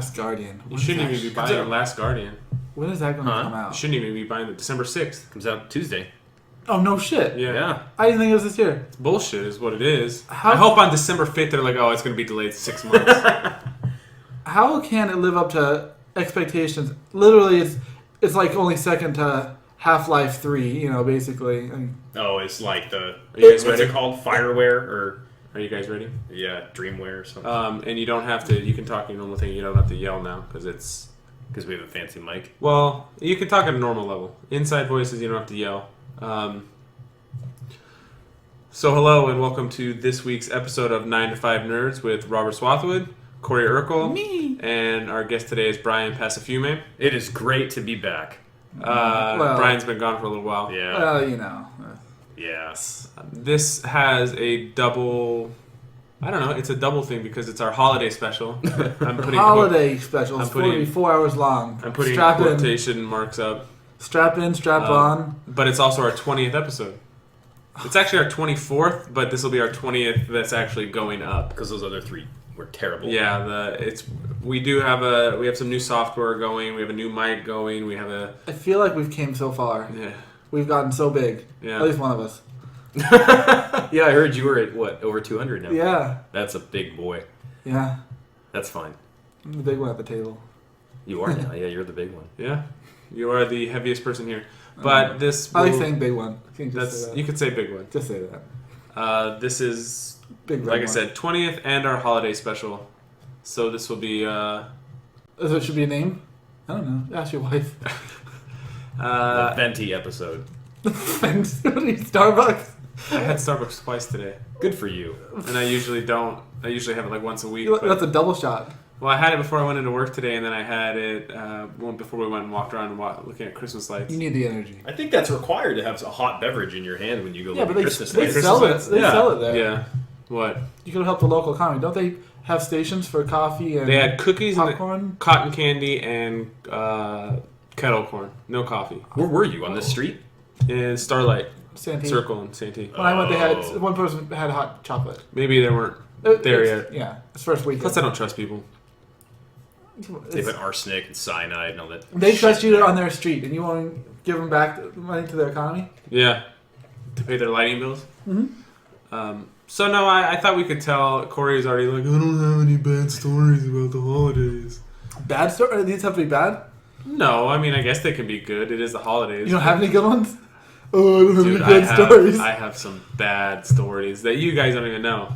Last Guardian. You shouldn't even be buying Last Guardian. When is that going to come out? You shouldn't even be buying it. December 6th. Comes out Tuesday. Oh, no shit. Yeah. I didn't think it was this year. It's bullshit is what it is. I hope on December 5th they're like, oh, it's going to be delayed 6 months. How can it live up to expectations? Literally, it's like only second to Half-Life 3, basically. Oh, it's like the... Are you guys what's ready? it called? Fireware? Or... Are you guys ready? Yeah, Dreamware or something. And you don't have to... You can talk your normal thing. You don't have to yell now because it's... Because we have a fancy mic. Well, you can talk at a normal level. Inside voices, you don't have to yell. So hello and welcome to this week's episode of 9 to 5 Nerds with Robert Swathwood, Corey Urkel, Me. and our guest today is Brian Pasafume. It is great to be back. Brian's been gone for a little while. Yeah. Well, Yes. This has a double... I don't know, it's a double thing because it's our holiday special. I'm putting holiday special. It's 4 hours long. I'm putting strap quotation marks up. Strap in, strap on. But it's also our 20th episode. It's actually our 24th, but this will be our 20th that's actually going up. Because those other three were terrible. Yeah, we have some new software going, we have a new mic going, we have a... I feel like we've came so far. Yeah. We've gotten so big. Yeah. At least one of us. Yeah, I heard you were at, over 200 now? Yeah. That's a big boy. Yeah. That's fine. I'm the big one at the table. You are now. Yeah, you're the big one. Yeah. You are the heaviest person here. But this... I like saying big one. You could say big one. Just say that. This is, big like one. I said, 20th and our holiday special. So this will be... So it should be a name? I don't know. Ask your wife. The Venti episode. Starbucks? I had Starbucks twice today. Good for you. And I usually don't. I usually have it like once a week. That's a double shot. Well, I had it before I went into work today, and then I had it before we went and walked around and looking at Christmas lights. You need the energy. I think that's required to have a hot beverage in your hand when you go look at Christmas they lights. sell it. They sell it there. Yeah. What? You could help the local economy. Don't they have stations for coffee and They had cookies popcorn? and cotton candy and kettle corn. No coffee. Where were you? On this street? In Starlight Santee. Circle in Santee. When I went, they had one person had hot chocolate. Maybe they weren't there yet. Yeah, it's first weekend. Plus, I don't trust people. They put arsenic and cyanide and all that. They trust you on their street, and you want to give them back the money to their economy? Yeah. To pay their lighting bills. Mm-hmm. So no, I thought we could tell. Corey's already like, I don't have any bad stories about the holidays. Bad story? These have to be bad? No, I mean, I guess they can be good. It is the holidays. You don't have any good ones? Oh, I don't have Dude, any good stories. I have some bad stories that you guys don't even know.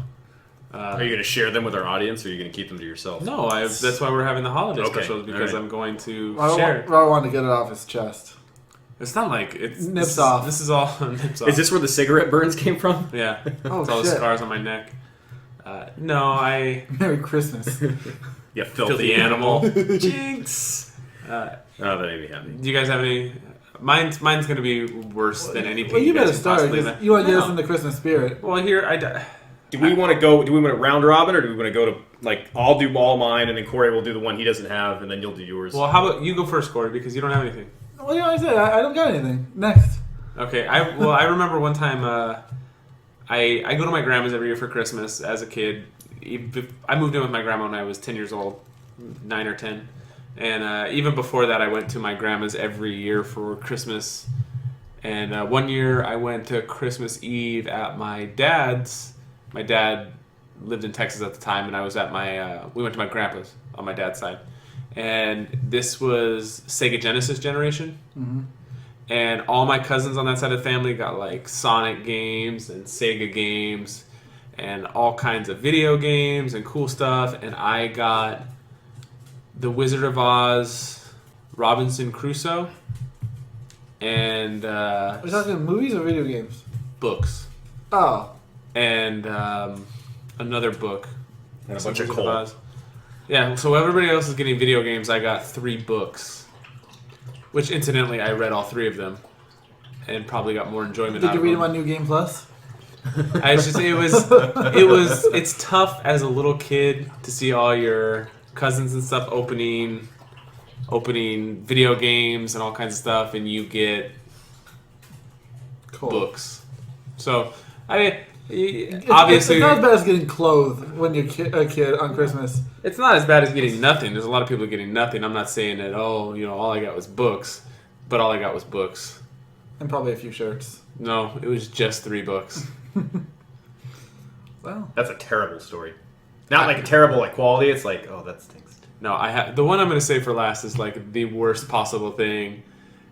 Are you going to share them with our audience, or are you going to keep them to yourself? No, that's why we're having the holiday Okay, specials, because alright. I'm going to Robert share. Robert wanted to get it off his chest. It's not like it's Nips off. This is all nips off. Is this where the cigarette burns came from? Yeah. Oh, it's all the shit. scars on my neck. No, I Merry Christmas. Yeah, filthy animal. Jinx. Oh, that made me happy. Do you guys have any? Mine's going to be worse than anything. Well, you better guys can start, possibly because imagine. you want to get No. us in the Christmas spirit. Well, here Do we want to go? Do we want to round robin, or do we want to go to I'll do all mine, and then Corey will do the one he doesn't have, and then you'll do yours? Well, how about you go first, Corey, because you don't have anything. Well, you know what I said. I don't got anything. Next. Okay. I remember one time I go to my grandma's every year for Christmas as a kid. I moved in with my grandma when I was 10 years old, 9 or 10. And even before that, I went to my grandma's every year for Christmas. And one year, I went to Christmas Eve at my dad's. My dad lived in Texas at the time, and I was at we went to my grandpa's on my dad's side. And this was Sega Genesis generation. Mm-hmm. And all my cousins on that side of the family got like Sonic games and Sega games and all kinds of video games and cool stuff. And I got The Wizard of Oz, Robinson Crusoe, and Are you talking movies or video games? books. Oh. And another book. And a Some bunch of Wizard coal. Oz. Yeah, so everybody else is getting video games. I got 3 books. Which, incidentally, I read all 3 of them. And probably got more enjoyment Did out you of read them. them on New Game Plus? I was just it's tough as a little kid to see all your cousins and stuff opening video games and all kinds of stuff, and you get Cool. books. So I Obviously, it's not as bad as getting clothed when you're a kid on Christmas. it's not as bad as getting nothing. There's a lot of people getting nothing. I'm not saying that, all I got was books. But all I got was books. And probably a few shirts. No, it was just 3 books. Well, That's a terrible story. Not like a terrible like quality. It's like, oh, that stinks. No, the one I'm going to say for last is like the worst possible thing.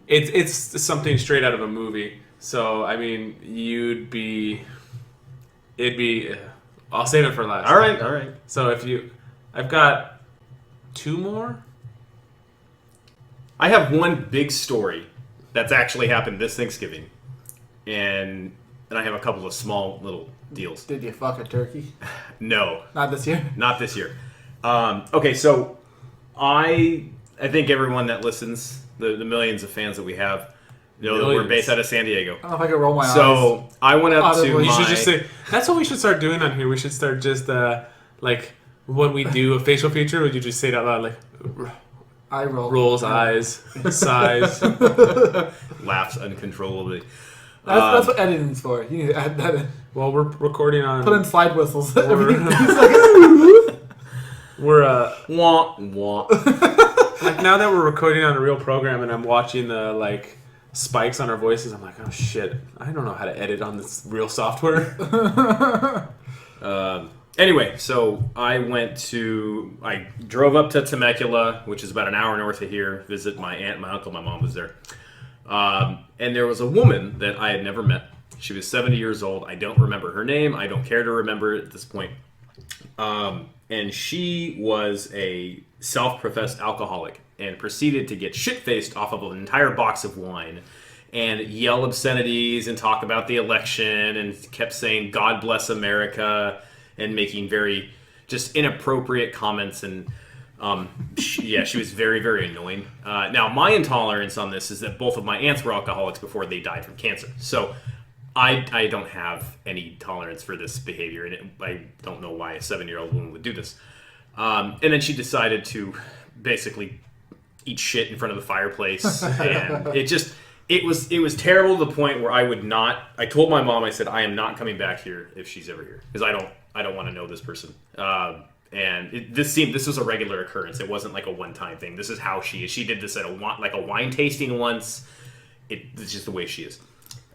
It's something straight out of a movie. So, I mean, I'll save it for last. All right. So I've got 2 more. I have one big story that's actually happened this Thanksgiving, and I have a couple of small little deals. did you fuck a turkey? No, Not this year. not this year. Okay, so I think everyone that listens, the millions of fans that we have, know that we're Millions. based out of San Diego. I don't know if I can roll my eyes. So I went up to Audibly. You should my... just say, that's what we should start doing on here. We should start just, like, when we do a facial feature, would you just say it out loud, like, I roll. rolls eyes, sighs. laughs uncontrollably. That's what editing's for. You need to add that in. Well, we're recording on... Put in slide whistles. Wah, wah. Like, now that we're recording on a real program and I'm watching the, like, spikes on our voices, I'm like, oh, shit. I don't know how to edit on this real software. Anyway, so I drove up to Temecula, which is about an hour north of here, visit my aunt, my uncle, my mom was there. And there was a woman that I had never met. She was 70 years old. I don't remember her name. I don't care to remember it at this point. And she was a self-professed alcoholic and proceeded to get shit-faced off of an entire box of wine and yell obscenities and talk about the election and kept saying, God bless America, and making very just inappropriate comments. And she was very, very annoying. Now, my intolerance on this is that both of my aunts were alcoholics before they died from cancer. So I don't have any tolerance for this behavior, and I don't know why a 7-year-old woman would do this. And then she decided to basically eat shit in front of the fireplace, and it was terrible to the point where I told my mom, I said, I am not coming back here if she's ever here, because I don't want to know this person. And this was a regular occurrence. It wasn't like a one-time thing. This is how she is. She did this at a wine tasting once. It's just the way she is.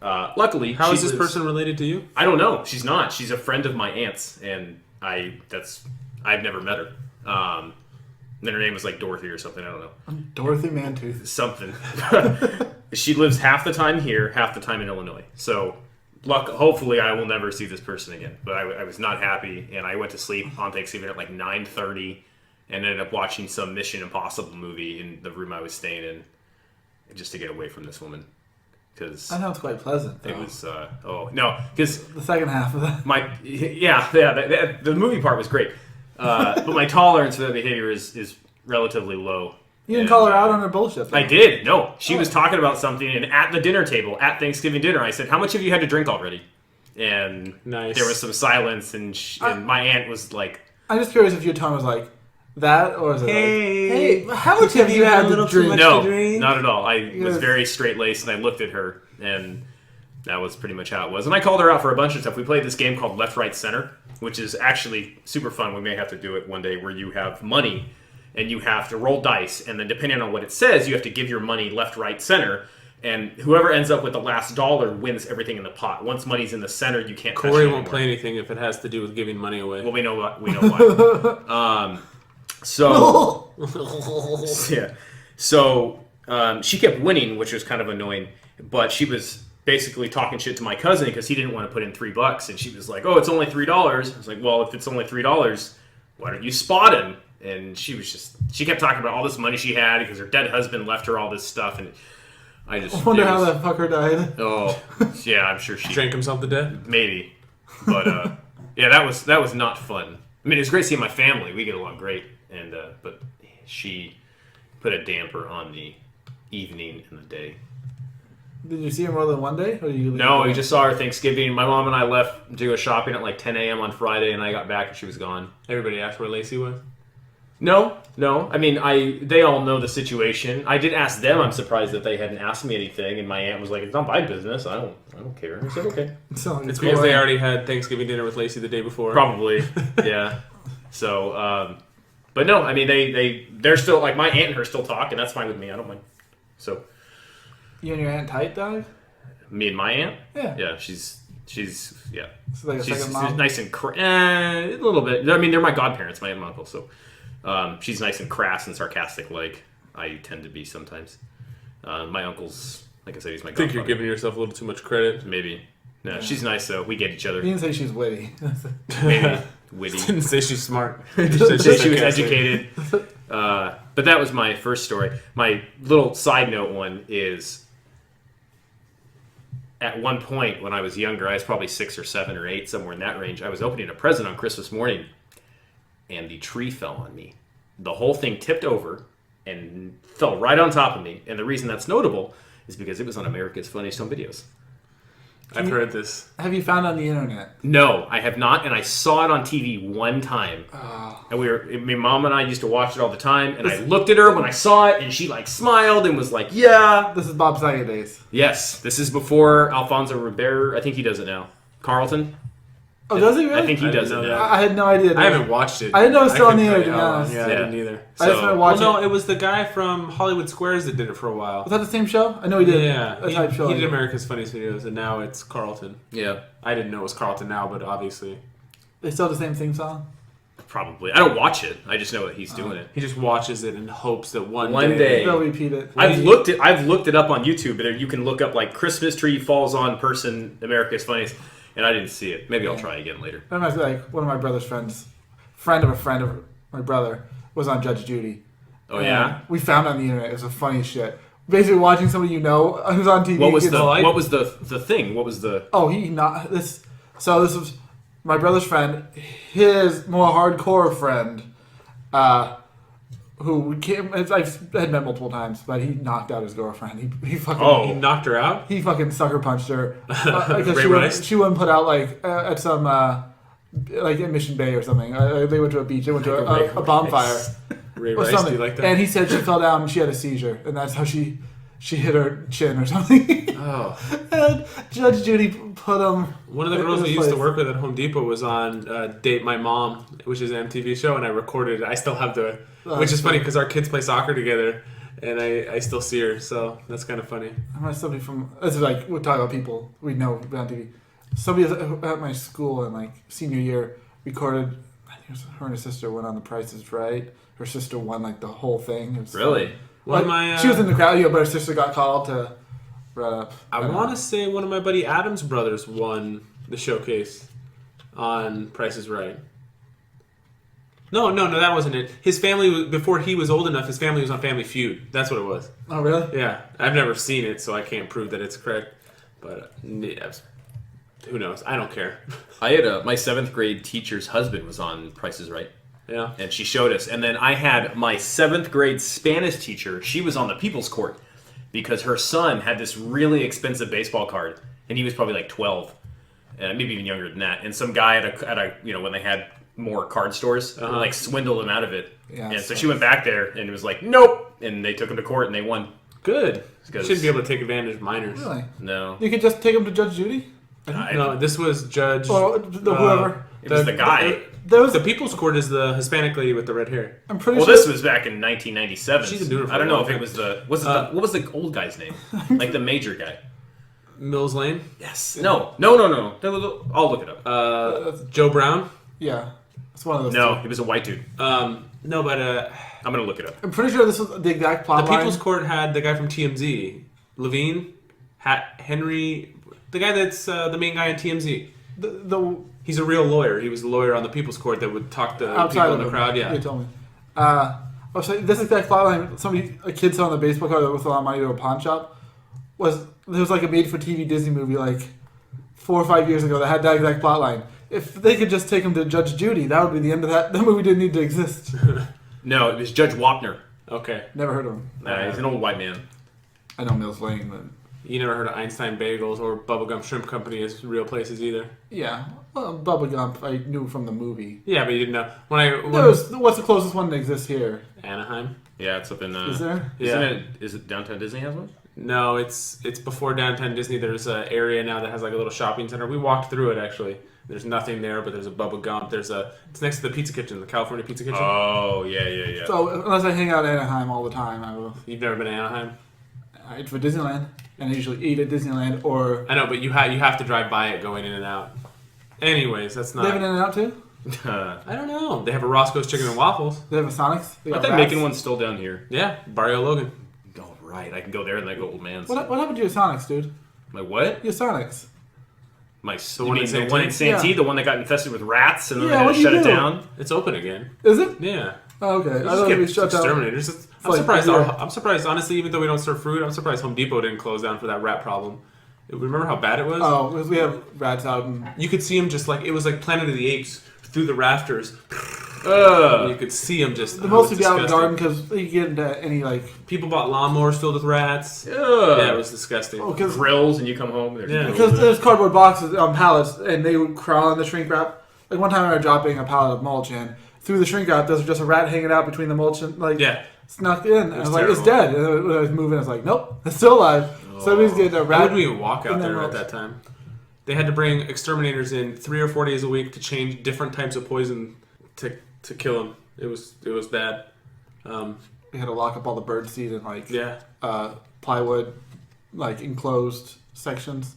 Luckily, How is this person related to you? I don't know. She's not. She's a friend of my aunt's, and I've never met her. And then her name was like Dorothy or something. I don't know. Dorothy Mantooth. Something. She lives half the time here, half the time in Illinois. So, hopefully, I will never see this person again. But I was not happy, and I went to sleep on Thanksgiving at like 9:30, and ended up watching some Mission Impossible movie in the room I was staying in, just to get away from this woman. Because I know it's quite pleasant. it Though. was because The second half of that. the movie part was great, but my tolerance for that behavior is relatively low. You didn't call her out on her bullshit. Though. I did. No, she was talking about something, and at the dinner table at Thanksgiving dinner, I said, "How much have you had to drink already?" And Nice. there was some silence, and my aunt was like, I'm just curious if your tone was like that, or is it Hey, like, hey, how much have you had to drink? "No, to drink? not at all." I was Yes. very straight laced, and I looked at her, and that was pretty much how it was. And I called her out for a bunch of stuff. We played this game called Left, Right, Center, which is actually super fun. We may have to do it one day, where you have money, and you have to roll dice, and then depending on what it says, you have to give your money left, right, center. And whoever ends up with the last dollar wins everything in the pot. Once money's in the center, you can't. touch Corey it won't anymore. play anything if it has to do with giving money away. Well, we know why. So yeah, so she kept winning, which was kind of annoying. But she was basically talking shit to my cousin because he didn't want to put in $3, and she was like, "Oh, it's only $3." I was like, "Well, if it's only $3, why don't you spot him?" And she kept talking about all this money she had because her dead husband left her all this stuff, and I wonder how that fucker died. Oh, yeah, I'm sure she Drank himself to death? maybe, but yeah, that was not fun. I mean, it was great seeing my family. We get along great, and but she put a damper on the evening and the day. Did you see her more than one day? Or you No, we just saw her Thanksgiving. My mom and I left to go shopping at like 10 a.m. on Friday, and I got back and she was gone. Everybody asked where Lacey was? No. I mean, they all know the situation. I did ask them. I'm surprised that they hadn't asked me anything, and my aunt was like, "It's not my business. I don't care." I said, "Okay." So It's because they already had Thanksgiving dinner with Lacey the day before. Probably, yeah. So, but no, I mean, they're still like my aunt and her still talk, and that's fine with me. I don't mind. So, you and your aunt tight, dog? me and my aunt, Yeah. she's yeah. So like a She's second mom? nice and a little bit. I mean, they're my godparents, my aunt and uncle. So, she's nice and crass and sarcastic, like I tend to be sometimes. My uncle's, like I said, he's my I think godfather. you're giving yourself a little too much credit. Maybe. No, she's nice though. We get each other. You didn't say she's witty. Maybe witty. Didn't say she's smart. Just Just said say she was sarcastic. educated. But that was my first story. My little side note one is, at one point when I was younger, I was probably 6 or 7 or 8, somewhere in that range, I was opening a present on Christmas morning, and the tree fell on me. The whole thing tipped over and fell right on top of me. And the reason that's notable is because it was on America's Funniest Home Videos. I've heard this. Have you found it on the internet? No, I have not, and I saw it on TV one time. And my mom and I used to watch it all the time, and I looked at her when I saw it, and she like smiled and was like, "Yeah." This is Bob Saget days. Yes, this is before Alfonso Ribeiro. I think he does it now. Carlton? Oh, does he really? I think he I does it didn't know now. I had no idea. I haven't watched it. I didn't know it was still on the couldn't air, tell to you be how long. honest. Yeah, I Yeah. didn't either. I just started watching. Well, no, it was the guy from Hollywood Squares that did it for a while. Was that the same show? I know he did. Yeah, a type show. he did America's Funniest Videos, and now it's Carlton. Yeah, I didn't know it was Carlton now, but obviously They still have the same theme song. probably. I don't watch it. I just know that he's doing it. he just watches it in hopes that one One day. day. They'll repeat it. I've looked it up on YouTube, but you can look up like Christmas tree falls on person America's Funniest, and I didn't see it. Maybe I'll try again later. I remember like one of my brother's friend of my brother was on Judge Judy. Oh And yeah. we found it on the internet. It was the funniest shit. Basically, watching somebody you know who's on TV. What was gets- the thing? What was the? Oh, he not this. So this was my brother's friend, his more hardcore friend, who came. I've had met multiple times, but he knocked out his girlfriend. He fucking. Oh. He knocked her out. He fucking sucker punched her because Ray she, Rice? she wouldn't put out like at some like in Mission Bay or something. They went to a beach. They went to a bonfire Ray or Rice, do something. you like that? And he said she fell down and she had a seizure, and that's how she hit her chin or something. Oh, And Judge Judy put him. one of the girls we used to work with at Home Depot was on Date My Mom, which is an MTV show, and I recorded it. I still have which is funny because our kids play soccer together, and I still see her, so that's kind of funny. I met somebody from. This is like we're talking about people we know on TV. Somebody at my school in like senior year recorded. I think it was her and her sister went on The Price Is Right. Her sister won like the whole thing. It was Really? One of Like, my, she was in the crowd, but her sister got called to run up. I want to say one of my buddy Adam's brothers won the showcase on Price Is Right. No, that wasn't it. His family, before he was old enough, his family was on Family Feud. That's what it was. Oh really? Yeah, I've never seen it, so I can't prove that it's correct. But yeah, who knows? I don't care. I had my 7th grade teacher's husband was on Price is Right. Yeah. And she showed us. And then I had my 7th grade Spanish teacher. She was on the People's Court because her son had this really expensive baseball card, and he was probably like 12, maybe even younger than that. And some guy at a when they had more card stores, like swindled him out of it. Yeah, and so so- she went back there and it was like, nope. And they took him to court and they won. Good. Because- Shouldn't be able to take advantage of minors. Really? No, You could just take him to Judge Judy, No, this was Judge. or whoever. it was the guy. There was. The People's Court is the Hispanic lady with the red hair. I'm pretty Well, sure. this was back in 1997. She's been doing it for I don't a know long if it time. was what was the old guy's name? Like the major guy. Mills Lane. Yes. No. I'll look it up. Joe Brown. Yeah, it's one of those. No, two. he was a white dude. No, but I'm gonna look it up. I'm pretty sure this was the exact plot the line. People's Court had the guy from TMZ, Levine, Henry, the guy that's the main guy in TMZ. The He's a real lawyer. He was the lawyer on the People's Court that would talk to outside people of in the crowd. Yeah. You told me. I was saying this exact plot line. A kid selling a baseball card with a lot of money to a pawn shop. There was like a made-for-TV Disney movie like 4 or 5 years ago that had that exact plot line. If they could just take him to Judge Judy, that would be the end of that. That movie didn't need to exist. No, it was Judge Wapner. Okay. Never heard of him. He's an old white man. I know Mills Lane, but You never heard of Einstein Bagels or Bubblegum Shrimp Company as real places either? Yeah. Well, Bubba Gump, I knew from the movie. Yeah, but you didn't know. What's the closest one that exists here? Anaheim? Yeah, it's up in... Is there? Yeah. Is it Downtown Disney has one? No, it's before Downtown Disney. There's an area now that has like a little shopping center. We walked through it, actually. There's nothing there, but there's a Bubba Gump. It's next to the Pizza Kitchen, the California Pizza Kitchen. Oh, yeah. So, unless I hang out in Anaheim all the time, I will. You've never been to Anaheim? I eat for Disneyland, and I usually eat at Disneyland or... I know, but you have to drive by it going in and out. Anyways, that's not... They have an In-N-Out too? I don't know. They have a Roscoe's Chicken and Waffles. They have a Sonic's? Aren't they making one still down here? Yeah, Barrio Logan. Oh, right. I can go there and like old man's. What happened to your Sonic's, dude? My what? Your Sonic's. The one in Santee, Yeah. the one that got infested with rats and then Yeah, they had what'd to shut you it do? down. It's open again. Is it? Yeah. Oh, okay. I Just thought get we shut down. exterminators. I'm like surprised. yeah. I'm surprised, honestly, even though we don't serve fruit, I'm surprised Home Depot didn't close down for that rat problem. Remember how bad it was? Oh, because we have rats out and... You could see them just like it was like Planet of the Apes through the rafters. You could see them just. The most would be out in the disgusting. garden because you get into any like... People bought lawnmowers filled with rats. Ugh. Yeah, it was disgusting. Oh, because Grills and you come home. There's Yeah. Because there's cardboard boxes on pallets, and they would crawl in the shrink wrap. Like one time I was dropping a pallet of mulch in. Through the shrink wrap, there's just a rat hanging out between the mulch and, like, Yeah. snuck in. And I was like, it's terrible. dead. And when I was moving, I was like, nope, it's still alive. Somebody's getting a I rat. wouldn't even walk out in there their at that time. They had to bring exterminators in 3 or 4 days a week to change different types of poison to kill them. It was bad. We had to lock up all the bird seed in, like, Yeah. plywood, like, enclosed sections.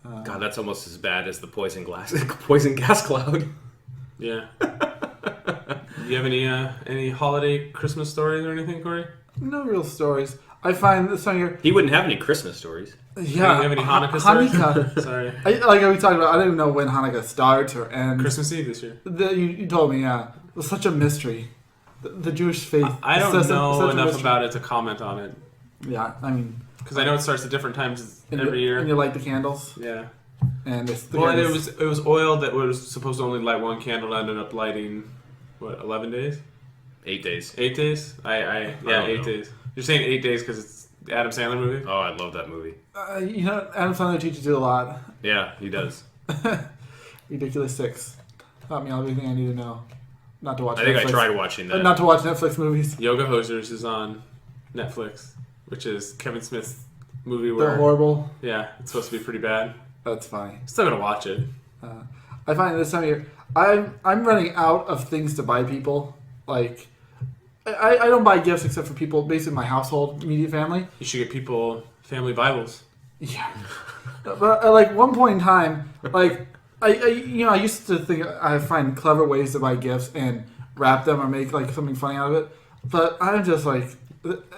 God, that's almost as bad as the poison gas cloud. Yeah. Do you have any holiday Christmas stories or anything, Corey? No real stories. I find this time here... He wouldn't have any Christmas stories. Yeah. Do you have any Hanukkah stories? Hanukkah. Sorry. Like we talked about, I don't even know when Hanukkah starts or ends. Christmas Eve this year. You told me, yeah. It was such a mystery. The Jewish faith. I don't is such know a enough mystery. about it to comment on it. Yeah, I mean... Because I know it starts at different times And every you, year. And you light the candles. Yeah. And it's... Well, and it was oil that was supposed to only light one candle. Ended up lighting, 11 days? 8 days. 8 days? Yeah, don't 8 know. days. You're saying 8 days because it's the Adam Sandler movie? Oh, I love that movie. you know, Adam Sandler teaches you a lot. Yeah, he does. Ridiculous 6. Taught me everything I need to know. Not to watch I think Netflix. I tried watching that. Not to watch Netflix movies. Yoga Hosers is on Netflix, which is Kevin Smith's movie They're where... horrible. Yeah, it's supposed to be pretty bad. That's funny. Still gonna watch it. I find this time of year, I'm running out of things to buy people. Like, I don't buy gifts except for people, basically my household, immediate family. You should get people family Bibles. Yeah. But at like one point in time, like I used to think I find clever ways to buy gifts and wrap them or make like something funny out of it. But I'm just like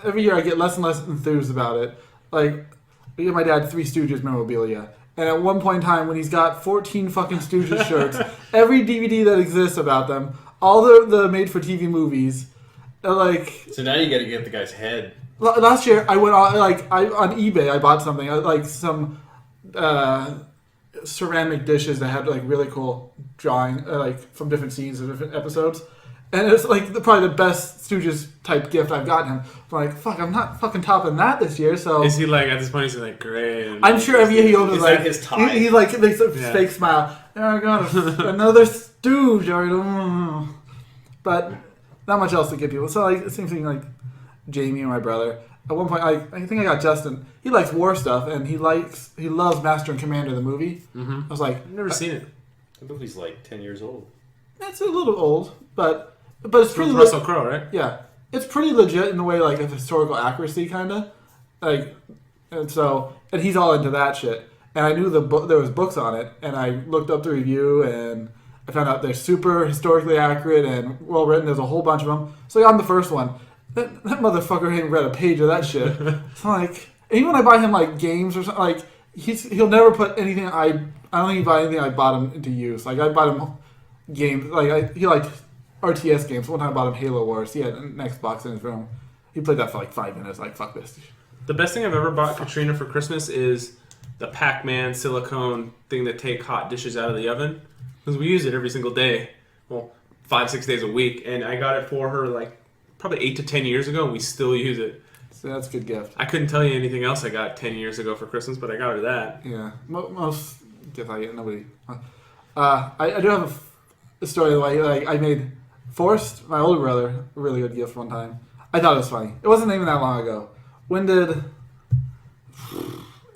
every year I get less and less enthused about it. Like I get my dad Three Stooges memorabilia. And at one point in time, when he's got 14 fucking Stooges shirts, every DVD that exists about them, all the made-for-TV movies, like... So now you got to get the guy's head. Last year, I went on on eBay. I bought something like some ceramic dishes that had like really cool drawing, like from different scenes of different episodes, and it's like probably the best Stooges type gift I've gotten him. I'm like, fuck, I'm not fucking topping that this year. So Is he like at this point? He's like, great. I'm sure every year he opens Is like that his tie? he like makes a Yeah. fake smile. Oh my god, another Stooge. But not much else to give people. So like same thing like Jamie and my brother. At one point, I think I got Justin. He likes war stuff, and he loves Master and Commander the movie. Mm-hmm. I was like, I've never seen it. The movie's like 10 years old. that's a little old, but it's pretty. With Russell Crowe, right? Yeah, it's pretty legit in the way like of historical accuracy, kind of. Like, and he's all into that shit. And I knew there was books on it, and I looked up the review, and I found out they're super historically accurate and well written. There's a whole bunch of them. So I got on the first one. That motherfucker ain't read a page of that shit. So like, even when I buy him like games or something, like he'll never put anything. I don't think he buy anything I bought him into use. Like I bought him games. Like he liked RTS games. One time I bought him Halo Wars. He had an Xbox in his room. He played that for like 5 minutes. Like fuck this. The best thing I've ever bought Katrina for Christmas is the Pac-Man silicone thing that take hot dishes out of the oven, because we use it every single day. Well, 5-6 days a week, and I got it for her like probably 8 to 10 years ago, and we still use it. So that's a good gift. I couldn't tell you anything else I got 10 years ago for Christmas, but I got her that. Yeah, most gifts I get, nobody. I do have a story like I made Forrest, my older brother, a really good gift one time. I thought it was funny. It wasn't even that long ago. When did it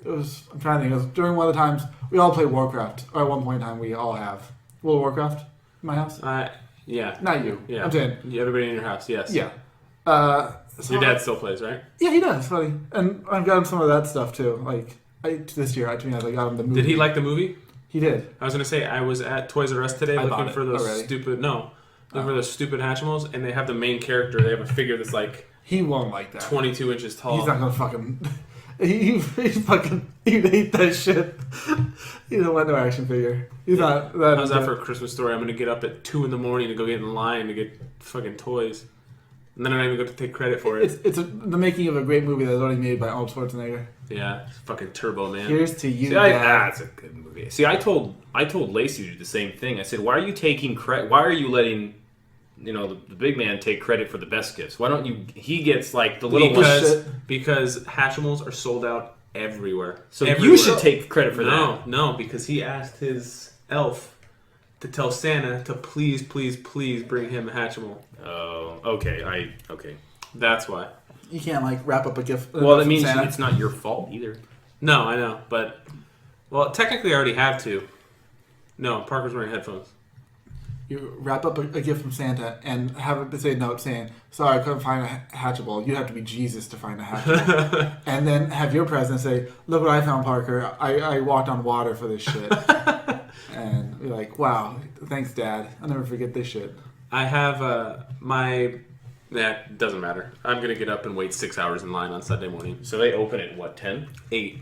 was? I'm trying to think. It was during one of the times we all played Warcraft. Or at one point in time, we all have World of Warcraft in my house. Yeah. Not you. Yeah. I'm saying. Everybody in your house, yes. Yeah. So your dad still plays, right? Yeah, he does. Funny, and I've gotten some of that stuff too. Like this year, I got him the movie. Did he like the movie? He did. I was gonna say I was at Toys R Us today looking for those stupid Hatchimals, and they have the main character. They have a figure that's like he won't like that. 22 inches tall. He's not gonna fucking. He'd hate that shit. He don't want no action figure. He's not. How's that for a Christmas story? I'm gonna get up at 2 a.m. to go get in line to get fucking toys, and then I don't even get to take credit for it. It's the making of a great movie that's already made by Arnold Schwarzenegger. Yeah, it's fucking Turbo, man. Here's to you. That's a good movie. See, I told Lacey to do the same thing. I said, "Why are you taking credit? Why are you letting, the big man take credit for the best gifts? Why don't you? He gets like the little ones because Hatchimals are sold out everywhere. So everywhere. You should take credit for that. No, because he asked his elf to tell Santa to please bring him a Hatchimal. Oh, okay. Okay. That's why. You can't wrap up a gift. Well, that means it's not your fault either. No, I know, but technically I already have to. No, Parker's wearing headphones. You wrap up a gift from Santa and have it say a note saying, "Sorry, I couldn't find a Hatchable. You have to be Jesus to find a Hatchable." And then have your president say, "Look what I found, Parker. I walked on water for this shit." And you're like, "Wow, thanks, Dad. I'll never forget this shit." I have That doesn't matter. I'm going to get up and wait 6 hours in line on Sunday morning. So they open at what, 10? 8.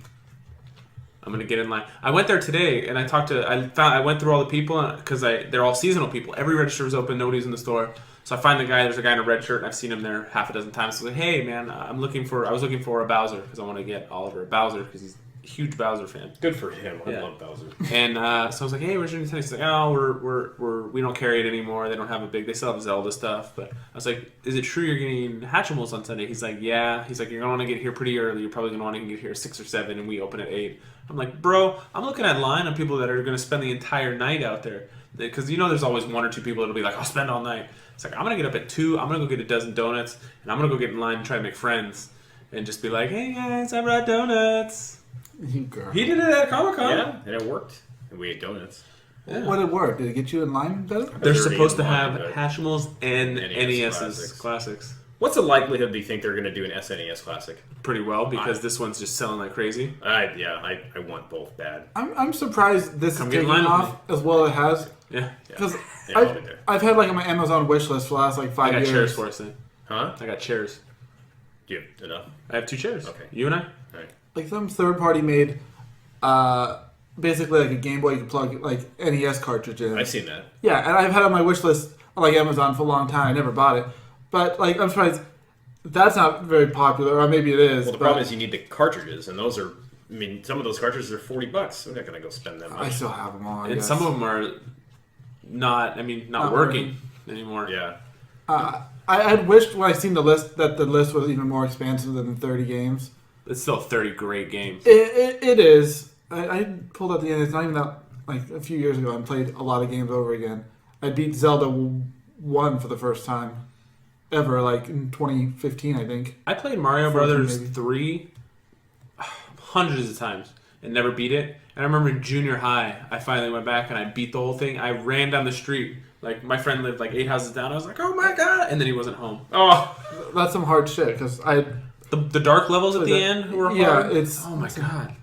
I'm going to get in line. I went there today and I went through all the people because they're all seasonal people. Every register is open. Nobody's in the store. So I find there's a guy in a red shirt and I've seen him there half a dozen times. So I was like, "Hey man, I was looking for a Bowser because I want to get Oliver a Bowser because he's a huge Bowser fan." Good for him. I love Bowser. And so I was like, "Hey, where's your Nintendo?" He's like, "Oh, we don't carry it anymore. They don't have they still have Zelda stuff." But I was like, "Is it true you're getting Hatchimals on Sunday?" He's like, "Yeah." He's like, "You're gonna want to get here pretty early. You're probably gonna want to get here at 6 or 7, and we open at 8." I'm like, "Bro, I'm looking at line of people that are gonna spend the entire night out there because there's always 1 or 2 people that'll be like, I'll spend all night." It's like, I'm gonna get up at 2. I'm gonna go get a dozen donuts, and I'm gonna go get in line and try to make friends, and just be like, "Hey guys, I brought donuts." You girl. He did it at Comic-Con. Yeah, and it worked. And we ate donuts. Yeah. What did it work? Did it get you in line better? They're supposed to have Hatchimals and NES's classics. What's the likelihood do you think they're going to do an SNES Classic? Pretty well, because this one's just selling like crazy. I want both bad. I'm surprised this is taking off as well as it has. Yeah. Because I've had on my Amazon wish list for the last 5 years. I got chairs for us then. Huh? I got chairs. Do you have enough? I have 2 chairs. Okay. You and I? All right. Some third party made basically a Game Boy you can plug NES cartridge in. I've seen that. Yeah, and I've had it on my wish list on Amazon for a long time. I never bought it. But I'm surprised that's not very popular, or maybe it is. Well, the problem is you need the cartridges, and those are. Some of those cartridges are $40. I'm not going to go spend that much. I still have them all. And some of them are not working anymore. Yeah. I had wished when I seen the list that the list was even more expansive than the 30 games. It's still 30 great games. It is. I pulled out the end. It's not even that. A few years ago, I played a lot of games over again. I beat Zelda 1 for the first time ever, in 2015, I think. I played Mario Brothers 3 hundreds of times and never beat it. And I remember in junior high, I finally went back and I beat the whole thing. I ran down the street. My friend lived 8 houses down. I was like, "Oh my god!" And then he wasn't home. Oh, that's some hard shit because the dark levels at the end were hard. Yeah, it's oh my god.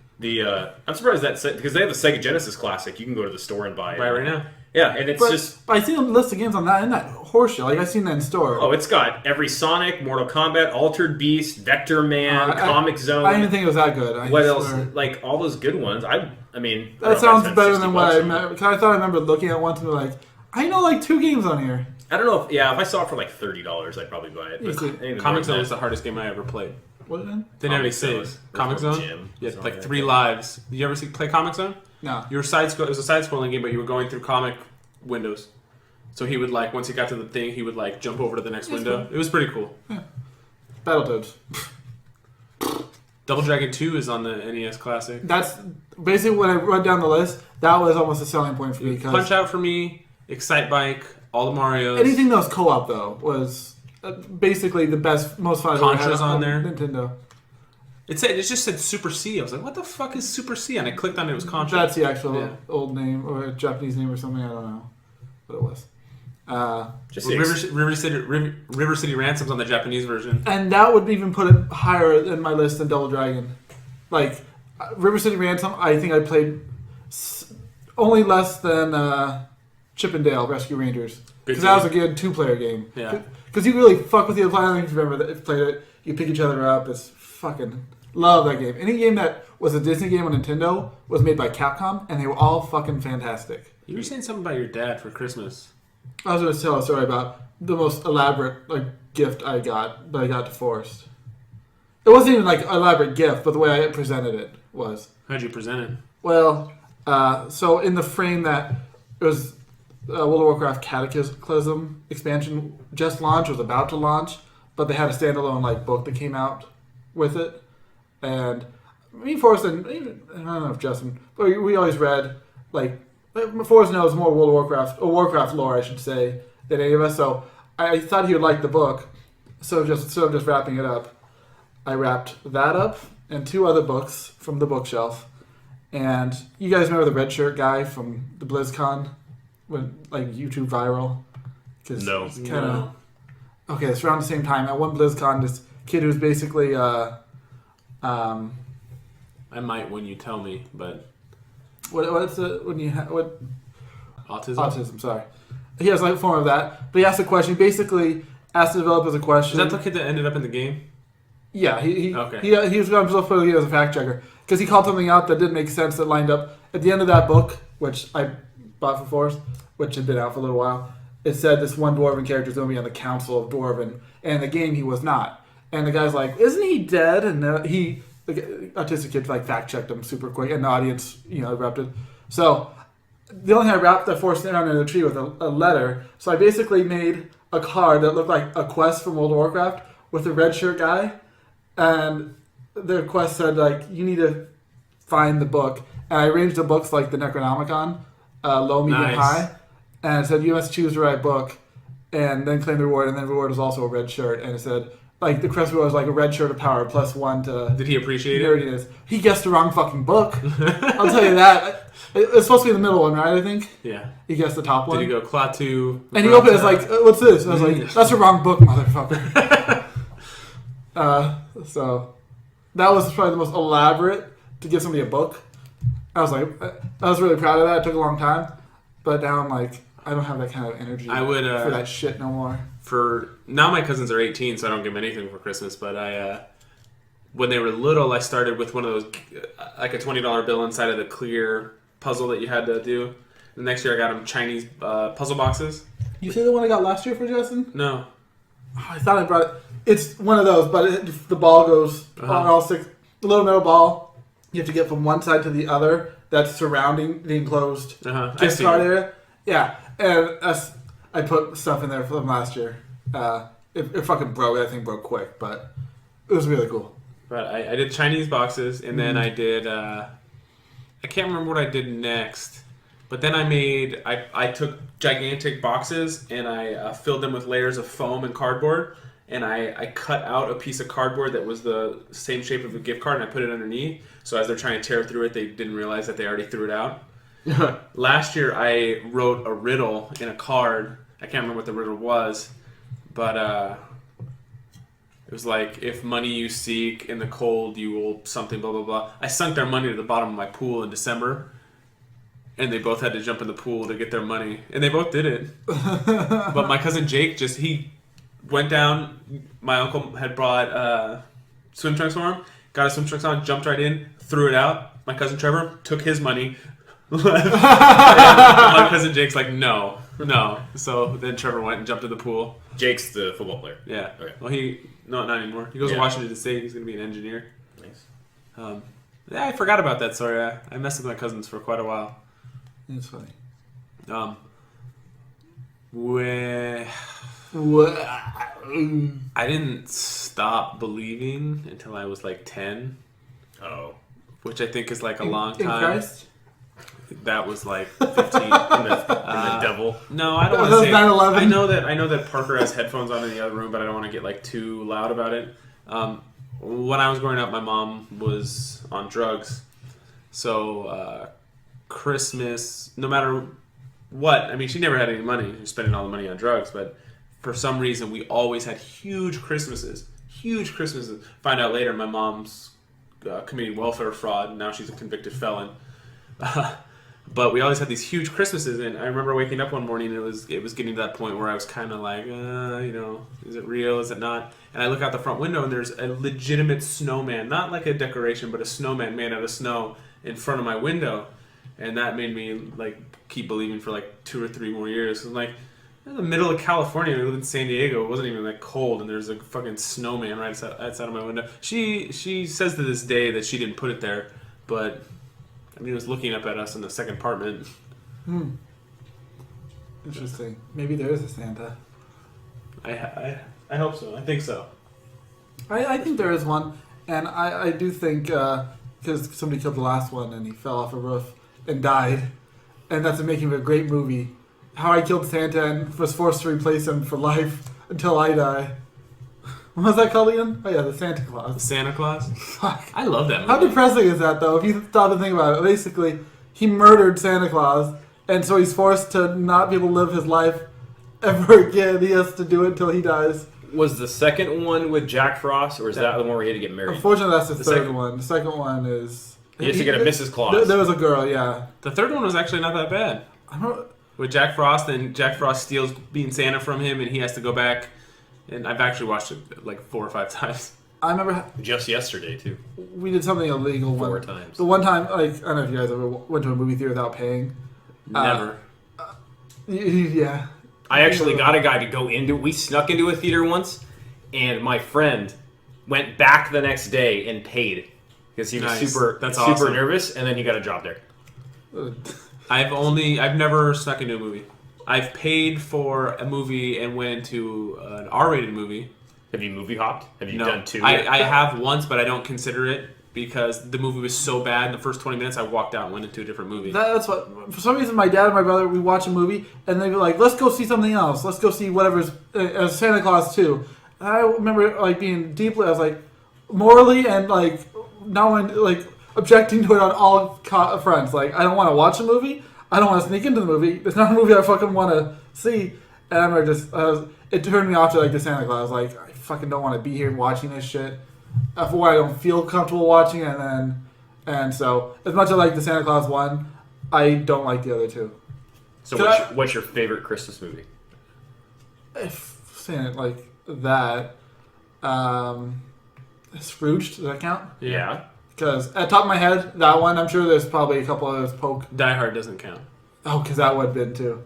I'm surprised because they have the Sega Genesis Classic. You can go to the store and buy it. Buy it right now. Yeah, and it's just. I seen a list of games on that, and that horseshit. I've seen that in store. Oh, it's got every Sonic, Mortal Kombat, Altered Beast, Vector Man, Comic Zone. I didn't even think it was that good. What else? All those good ones. I mean. That sounds better than what I remember. Because I thought I remember looking at one to be like, I know 2 games on here. I don't know if I saw it for $30, I'd probably buy it. But Comic Zone is the hardest game I ever played. What then? Didn't have any saves. Comic Zone? You had 3 lives. Did you ever play Comic Zone? No. It was a side-scrolling game, but you were going through comic windows. So he would once he got to the thing, he would jump over to the next window. Cool. It was pretty cool. Yeah. Battletoads. Double Dragon 2 is on the NES Classic. That's basically when I run down the list. That was almost a selling point for me. Punch Out for me, Excite Bike, all the Marios. Anything that was co-op though was basically the best, most fun. Contra's on there. Nintendo. It just said Super C. I was like, what the fuck is Super C? And I clicked on it. It was Contra. That's the actual old name or Japanese name or something. I don't know what it was. Just River City Ransom's on the Japanese version. And that would even put it higher in my list than Double Dragon. Like, River City Ransom, I think I played only less than Chip and Dale Rescue Rangers. Because that was a good 2-player game. Yeah. Because you really fuck with the other player. I don't know if you remember that. If you played it, you pick each other up. It's fucking... Love that game. Any game that was a Disney game on Nintendo was made by Capcom, and they were all fucking fantastic. You were saying something about your dad for Christmas. I was going to tell a story about the most elaborate gift I got to Forrest. It wasn't even like an elaborate gift, but the way I presented it was. How'd you present it? Well, so in the frame that it was World of Warcraft Cataclysm expansion just launched, was about to launch, but they had a standalone book that came out with it. And me and Forrest, and even, I don't know if Justin, but we always read, Forrest knows more World of Warcraft, or Warcraft lore, I should say, than any of us. So I thought he would like the book. So instead of just wrapping it up, I wrapped that up and 2 other books from the bookshelf. And you guys remember the red shirt guy from the BlizzCon? Went YouTube viral? No. It's kind of... Okay, it's around the same time. At one BlizzCon, this kid who's basically... I might when you tell me, but... What's it when you what? Autism? Autism, sorry. He has a form of that. But he asked a question. He basically asked the developers a question. Is that the kid that ended up in the game? Yeah, he was going to put it as a fact checker. Because he called something out that didn't make sense that lined up. At the end of that book, which I bought for Forrest, which had been out for a little while, it said this one Dwarven character is going to be on the Council of Dwarven. And in the game, he was not. And the guy's like, isn't he dead? And the autistic kid fact checked him super quick, and the audience erupted. So the only thing I wrapped that Forrest down in a tree with a letter. So I basically made a card that looked like a quest from World of Warcraft with a red shirt guy, and the quest said you need to find the book. And I arranged the books like the Necronomicon, low, medium, high, and it said you must choose the right book, and then claim the reward. And then the reward was also a red shirt, and it said. The crest was a red shirt of power +1 to... Did he appreciate it? He guessed the wrong fucking book. I'll tell you that. It's supposed to be the middle one, right, I think? Yeah. He guessed the top one. Did he go Klaatu? And he opened it, what's this? I was like, that's the wrong book, motherfucker. So, that was probably the most elaborate to give somebody a book. I was really proud of that. It took a long time. But now I'm I don't have that kind of energy for that shit no more. Now my cousins are 18, so I don't give them anything for Christmas. But when they were little, I started with one of those, a $20 bill inside of the clear puzzle that you had to do. The next year, I got them Chinese puzzle boxes. You say the one I got last year for Justin? No. Oh, I thought I brought it. It's one of those, but the ball goes on all 6. The little metal ball, you have to get from one side to the other. That's surrounding the enclosed gift card area. Yeah, and I put stuff in there from last year. It fucking broke. That thing broke quick, but it was really cool. But I did Chinese boxes, and then I did... I can't remember what I did next. But then I took gigantic boxes, and I filled them with layers of foam and cardboard, and I cut out a piece of cardboard that was the same shape of a gift card, and I put it underneath. So as they're trying to tear through it, they didn't realize that they already threw it out. Last year, I wrote a riddle in a card. I can't remember what the riddle was, but it was if money you seek in the cold, you will something, blah, blah, blah. I sunk their money to the bottom of my pool in December, and they both had to jump in the pool to get their money, and they both did it. But my cousin Jake, he went down. My uncle had brought swim trunks for him, got his swim trunks on, jumped right in, threw it out. My cousin Trevor took his money. My cousin Jake's no. So then Trevor went and jumped in the pool. Jake's the football player. Yeah. Okay. Well, not anymore. He goes to Washington State. He's going to be an engineer. Nice. I forgot about that story. I messed with my cousins for quite a while. It's funny. I didn't stop believing until I was 10. Oh. which I think is like a long In time. Christ? That was like 15. In the devil. No, I don't want That to was say. 9/11. I know that Parker has headphones on in the other room, but I don't want to get like too loud about it. When I was growing up, my mom was on drugs, so Christmas, no matter what, I mean, she never had any money. She was spending all the money on drugs, but for some reason, we always had huge Christmases. Huge Christmases. Find out later, my mom's committing welfare fraud, and now she's a convicted felon. But we always had these huge Christmases, and I remember waking up one morning, and it was getting to that point where I was kind of like, is it real? Is it not? And I look out the front window, and there's a legitimate snowman, not like a decoration, but a snowman made out of snow in front of my window, and that made me like keep believing for like 2 or 3 more years. I'm like, in the middle of California, we live in San Diego. It wasn't even that cold, and there's a fucking snowman right outside of my window. She says to this day that she didn't put it there, but I mean, it was looking up at us in the second apartment. Interesting. Maybe there is a Santa. I hope so. I think so. I think there is one, and I do think because somebody killed the last one and he fell off a roof and died, and that's the making of a great movie. How I Killed Santa and was forced to replace him for life until I die. What was that called again? Oh yeah, the Santa The Claus. Santa Claus? Fuck. I love that movie. How depressing is that though? If you stop to think about it, basically he murdered Santa Claus, and so he's forced to not be able to live his life ever again. He has to do it until he dies. Was the second one with Jack Frost, or is that the one where he had to get married? Unfortunately, that's the third second- one. The second one is He has to get a Mrs. Claus. There was a girl, yeah. The third one was actually not that bad. I don't. With Jack Frost, and Jack Frost steals being Santa from him, and he has to go back. And I've actually watched it like 4 or 5 times. I remember Just yesterday, too. we did something illegal 4 one times. The one time, like I don't know if you guys ever went to a movie theater without paying. Never. Yeah. I actually got a guy to go into. We snuck into a theater once, and my friend went back the next day and paid because he was Nice. super That's super awesome. nervous, and then he got a job there. I've never snuck into a movie. I've paid for a movie and went into an R-rated movie. Have you movie hopped? Have you No, done 2? I have once, but I don't consider it because the movie was so bad. In the first 20 minutes, I walked out and went into a different movie. That's what. For some reason, my dad and my brother, we watch a movie and they'd be like, "Let's go see something else. Let's go see whatever's Santa Claus 2." And I remember like being deeply, I was like, morally and like now I'm like objecting to it on all fronts. Like, I don't want to watch a movie. I don't want to sneak into the movie. It's not a movie I fucking want to see. And I remember it turned me off to like the Santa Claus. Like, I fucking don't want to be here watching this shit. For why I don't feel comfortable watching it, and so as much as I like the Santa Claus one, I don't like the other two. So Can what's your favorite Christmas movie? If saying it like that, Scrooge, does that count? Yeah. Because at the top of my head, that one, I'm sure there's probably a couple others poke. Die Hard doesn't count. Oh, because that would have been too.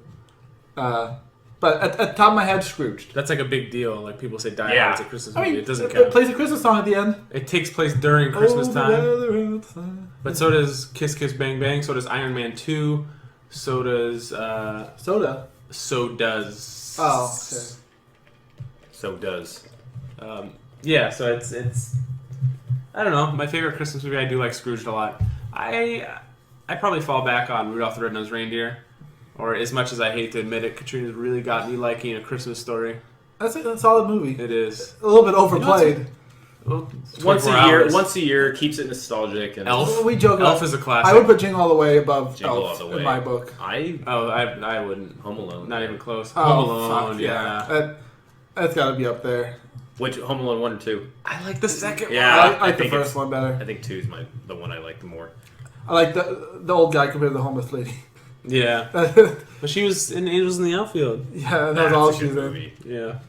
But at the top of my head, Scrooge. That's like a big deal. Like people say Die Yeah. Hard's a Christmas I movie. mean, It doesn't it count. plays a Christmas song at the end. It takes place during Christmas Oh, the time. weather outside. But so does Kiss Kiss Bang Bang. So does Iron Man 2. So does... Soda. So does... Oh, okay. So does. Yeah, so it's... I don't know. My favorite Christmas movie, I do like Scrooge a lot. I probably fall back on Rudolph the Red-Nosed Reindeer. Or as much as I hate to admit it, Katrina's really got me liking A Christmas Story. That's a solid movie. It is. A little bit overplayed. Well, it's Once 24 a year, hours. once a year keeps it nostalgic. And Elf. We joke Elf about- is a classic. I would put Jingle All the Way above Jingle Elf All the Way. in my book. I I wouldn't. Home Alone. Not even close. Oh, Home Alone, fuck, yeah. That's got to be up there. Which Home Alone 1 or 2? I like the second Yeah. I like I the think first one better. I think 2 is the one I like the more. I like the old guy compared to the homeless lady. one. Yeah. Yeah, But she was in Angels in the Outfield. that was That's all a she's good in. movie. Yeah.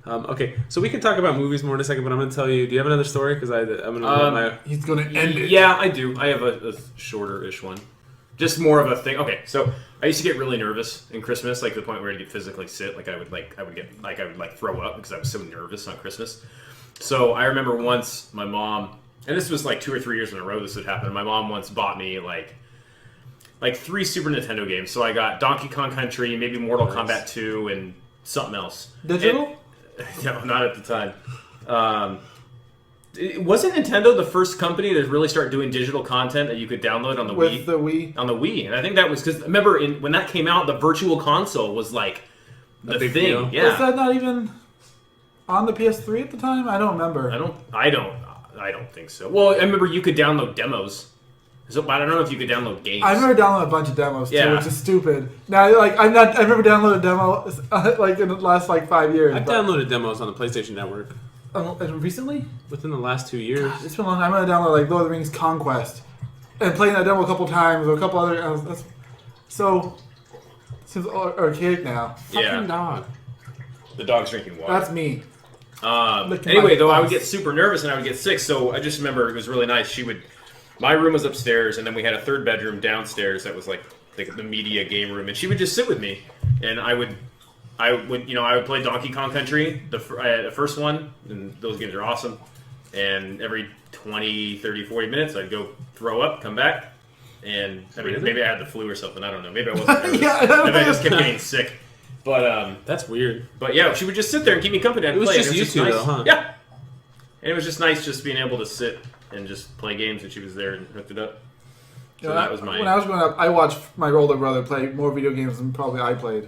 Okay, so we can talk about movies more in a second, but I'm going to tell you, do you have another story? Because I'm going to let my... He's going to end it. Yeah, I do. I have a shorter-ish one. Just more of a thing. Okay, so I used to get really nervous in Christmas, like to the point where I'd physically sick. I would throw up because I was so nervous on Christmas. So I remember once my mom, and this was like 2 or 3 years in a row this would happen. My mom once bought me like 3 Super Nintendo games. So I got Donkey Kong Country, maybe Mortal Kombat 2, and something else. Digital? No, not at the time. Wasn't Nintendo the first company to really start doing digital content that you could download on the with Wii? the Wii. On the Wii, and I think that was because remember when that came out, the Virtual Console was like the big thing. deal. Yeah, Was that not even on the PS3 at the time? I don't remember. I don't think so. Well, I remember you could download demos. So, but I don't know if you could download games. I've never downloaded a bunch of demos too, Yeah. which is stupid. Now, like I've never downloaded a demo like in the last 5 years. I've downloaded demos on the PlayStation Network recently. within the last 2 years. It's been long. I'm gonna download like Lord of the Rings Conquest and playing that demo a couple times or a couple other. That's so seems archaic now. Fucking Yeah. dog. The dog's drinking water. That's me. Licking Anyway, my though, I would butts. get super nervous and I would get sick. So I just remember it was really nice. My room was upstairs, and then we had a third bedroom downstairs that was like the media game room, and she would just sit with me, and I would play Donkey Kong Country, the first one, and those games are awesome. And every 20, 30, 40 minutes, I'd go throw up, come back, and maybe I had the flu or something. I don't know. Maybe I wasn't nervous. Maybe I just kept getting sick. But That's weird. But yeah, she would just sit there and keep me company. I'd It was play, just and you two, nice. though, huh? Yeah. And it was just nice just being able to sit and just play games, and she was there and hooked it up. So that was my... When I was growing up, I watched my older brother play more video games than probably I played,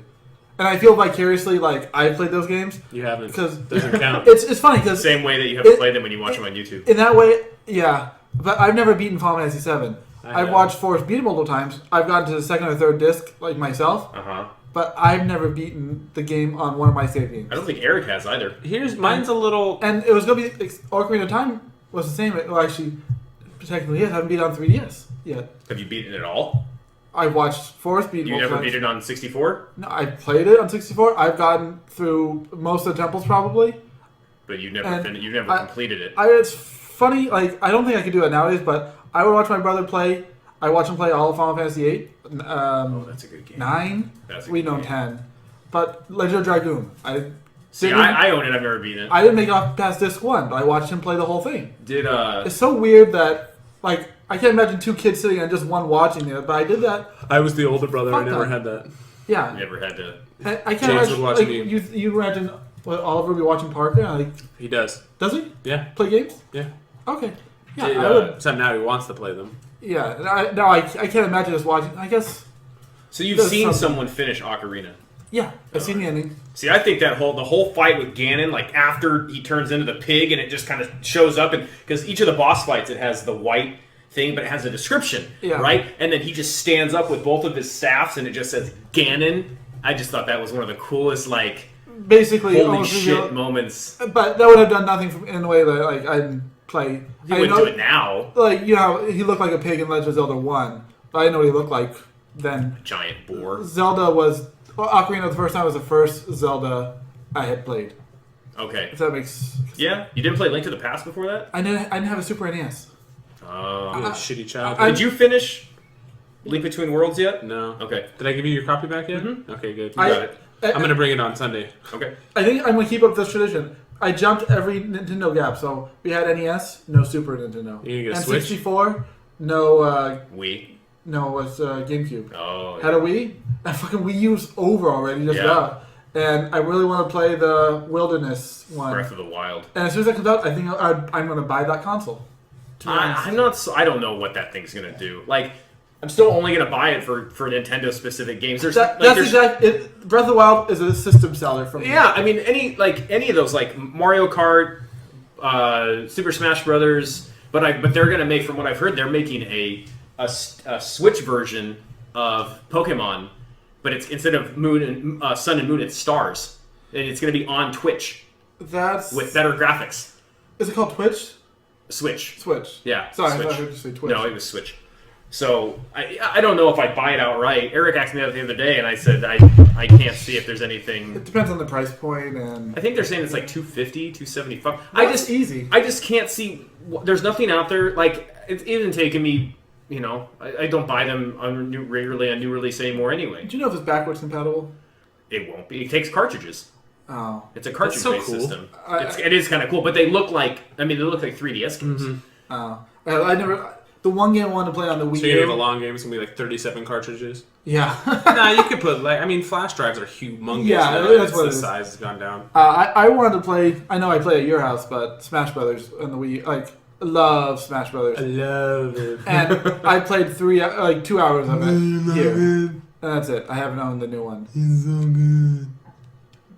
and I feel vicariously like I played those games You haven't. because Doesn't count. it's funny because Same way that you haven't played them when you watch them on YouTube. in that way, yeah. But I've never beaten Final Fantasy VII. I I've have. watched Forrest beat it multiple times. I've gotten to the second or third disc like myself, Uh-huh. but I've never beaten the game on one of my save games. I don't think Eric has either. Mine's a little... And it was gonna be Ocarina of Time was the same. Well, actually, technically, yes, I haven't beat it on 3DS yet. Have you beaten it at all? I watched Forrest beat it You multiple never times. beat it on 64? No, I played it on 64. I've gotten through most of the temples probably. But you've never And you've never I- completed it. It's funny, like I don't think I could do it nowadays, but I would watch my brother play. I watch him play all of Final Fantasy VIII, Oh, that's a good game. 9. That's a We good know game. 10, but Legend of Dragoon. See, I own it. I've never beaten it. I didn't make it off past disc 1, but I watched him play the whole thing. Did It's so weird that like I can't imagine two kids sitting and just one watching it, but I did that. I was the older brother. Fuck I never that. had that. Yeah, never had to? I can't James imagine would watch like me. you imagine what Oliver would be watching Parker. Like, He does. does he Yeah. play games? Yeah. Okay. Yeah, Did, I would. Except now he wants to play them. Yeah, and I can't imagine just watching. I guess. So you've There's seen something. someone finish Ocarina. Yeah, I've seen the ending. See, I think the whole fight with Ganon, like after he turns into the pig and it just kind of shows up, and because each of the boss fights it has the white thing, but it has a description, Yeah. right? And then he just stands up with both of his staffs, and it just says Ganon. I just thought that was one of the coolest, like Basically, holy almost shit reveal- moments. But that would have done nothing in the way that like I didn't play. You I wouldn't know, do it now. Like you know, he looked like a pig in Legend of Zelda 1, but I didn't know what he looked like then. Giant boar. Zelda was Ocarina the first time was the first Zelda I had played. Okay. If that makes Yeah, you didn't play Link to the Past before that. I didn't have a Super NES. Oh. You a shitty child. I- Did you finish Link Between Worlds yet? No. Okay. Did I give you your copy back yet? Mhm. Okay, good. You got it. I'm gonna bring it on Sunday. Okay. I think I'm gonna keep up this tradition. I jumped every Nintendo gap. So we had NES, no Super Nintendo. You gonna get a and Switch? 64, no, Wii. no, it was GameCube. Oh. Had a Wii. And fucking Wii U's over already. Just Yeah. about. And I really want to play the Wilderness one. Breath of the Wild. And as soon as that comes out, I think I'm gonna buy that console. To be honest. I'm not. I don't know what that thing's gonna do. Like, I'm still only gonna buy it for Nintendo specific games. There's That's there's, exactly it. Breath of the Wild is a system seller for me. yeah. I mean, any of those like Mario Kart, Super Smash Brothers. But they're gonna make, from what I've heard, they're making a Switch version of Pokemon, but it's instead of Moon and Sun and Moon, it's stars, and it's gonna be on Twitch That's with better graphics. Is it called Twitch? Switch. Switch. Yeah. Sorry, Switch. I thought I heard you say Twitch. No, it was Switch. So I don't know if I'd buy it outright. Eric asked me that the other day, and I said I can't see if there's anything. It depends on the price point and. I think they're saying it's like $250, $275. That's easy. I just can't see. There's nothing out there. Like, it's even taken me. You know, I don't buy them regularly on new release anymore anyway. Do you know if it's backwards compatible? It won't be. It takes cartridges. Oh. It's a cartridge-based so cool. system. It is kind of cool, but they look like. I mean, they look like 3DS games. Oh. I never. the one game I wanted to play on the Wii So you're gonna U. get a long game. It's gonna be like 37 cartridges. Yeah. Nah, you could put flash drives are humongous. Yeah, now. that's what the it is. size has gone down. I wanted to play. I know I play at your house, but Smash Brothers on the Wii. Love Smash Brothers. I love it. And I played 2 hours of it here, and that's it. I haven't owned the new one. He's so good.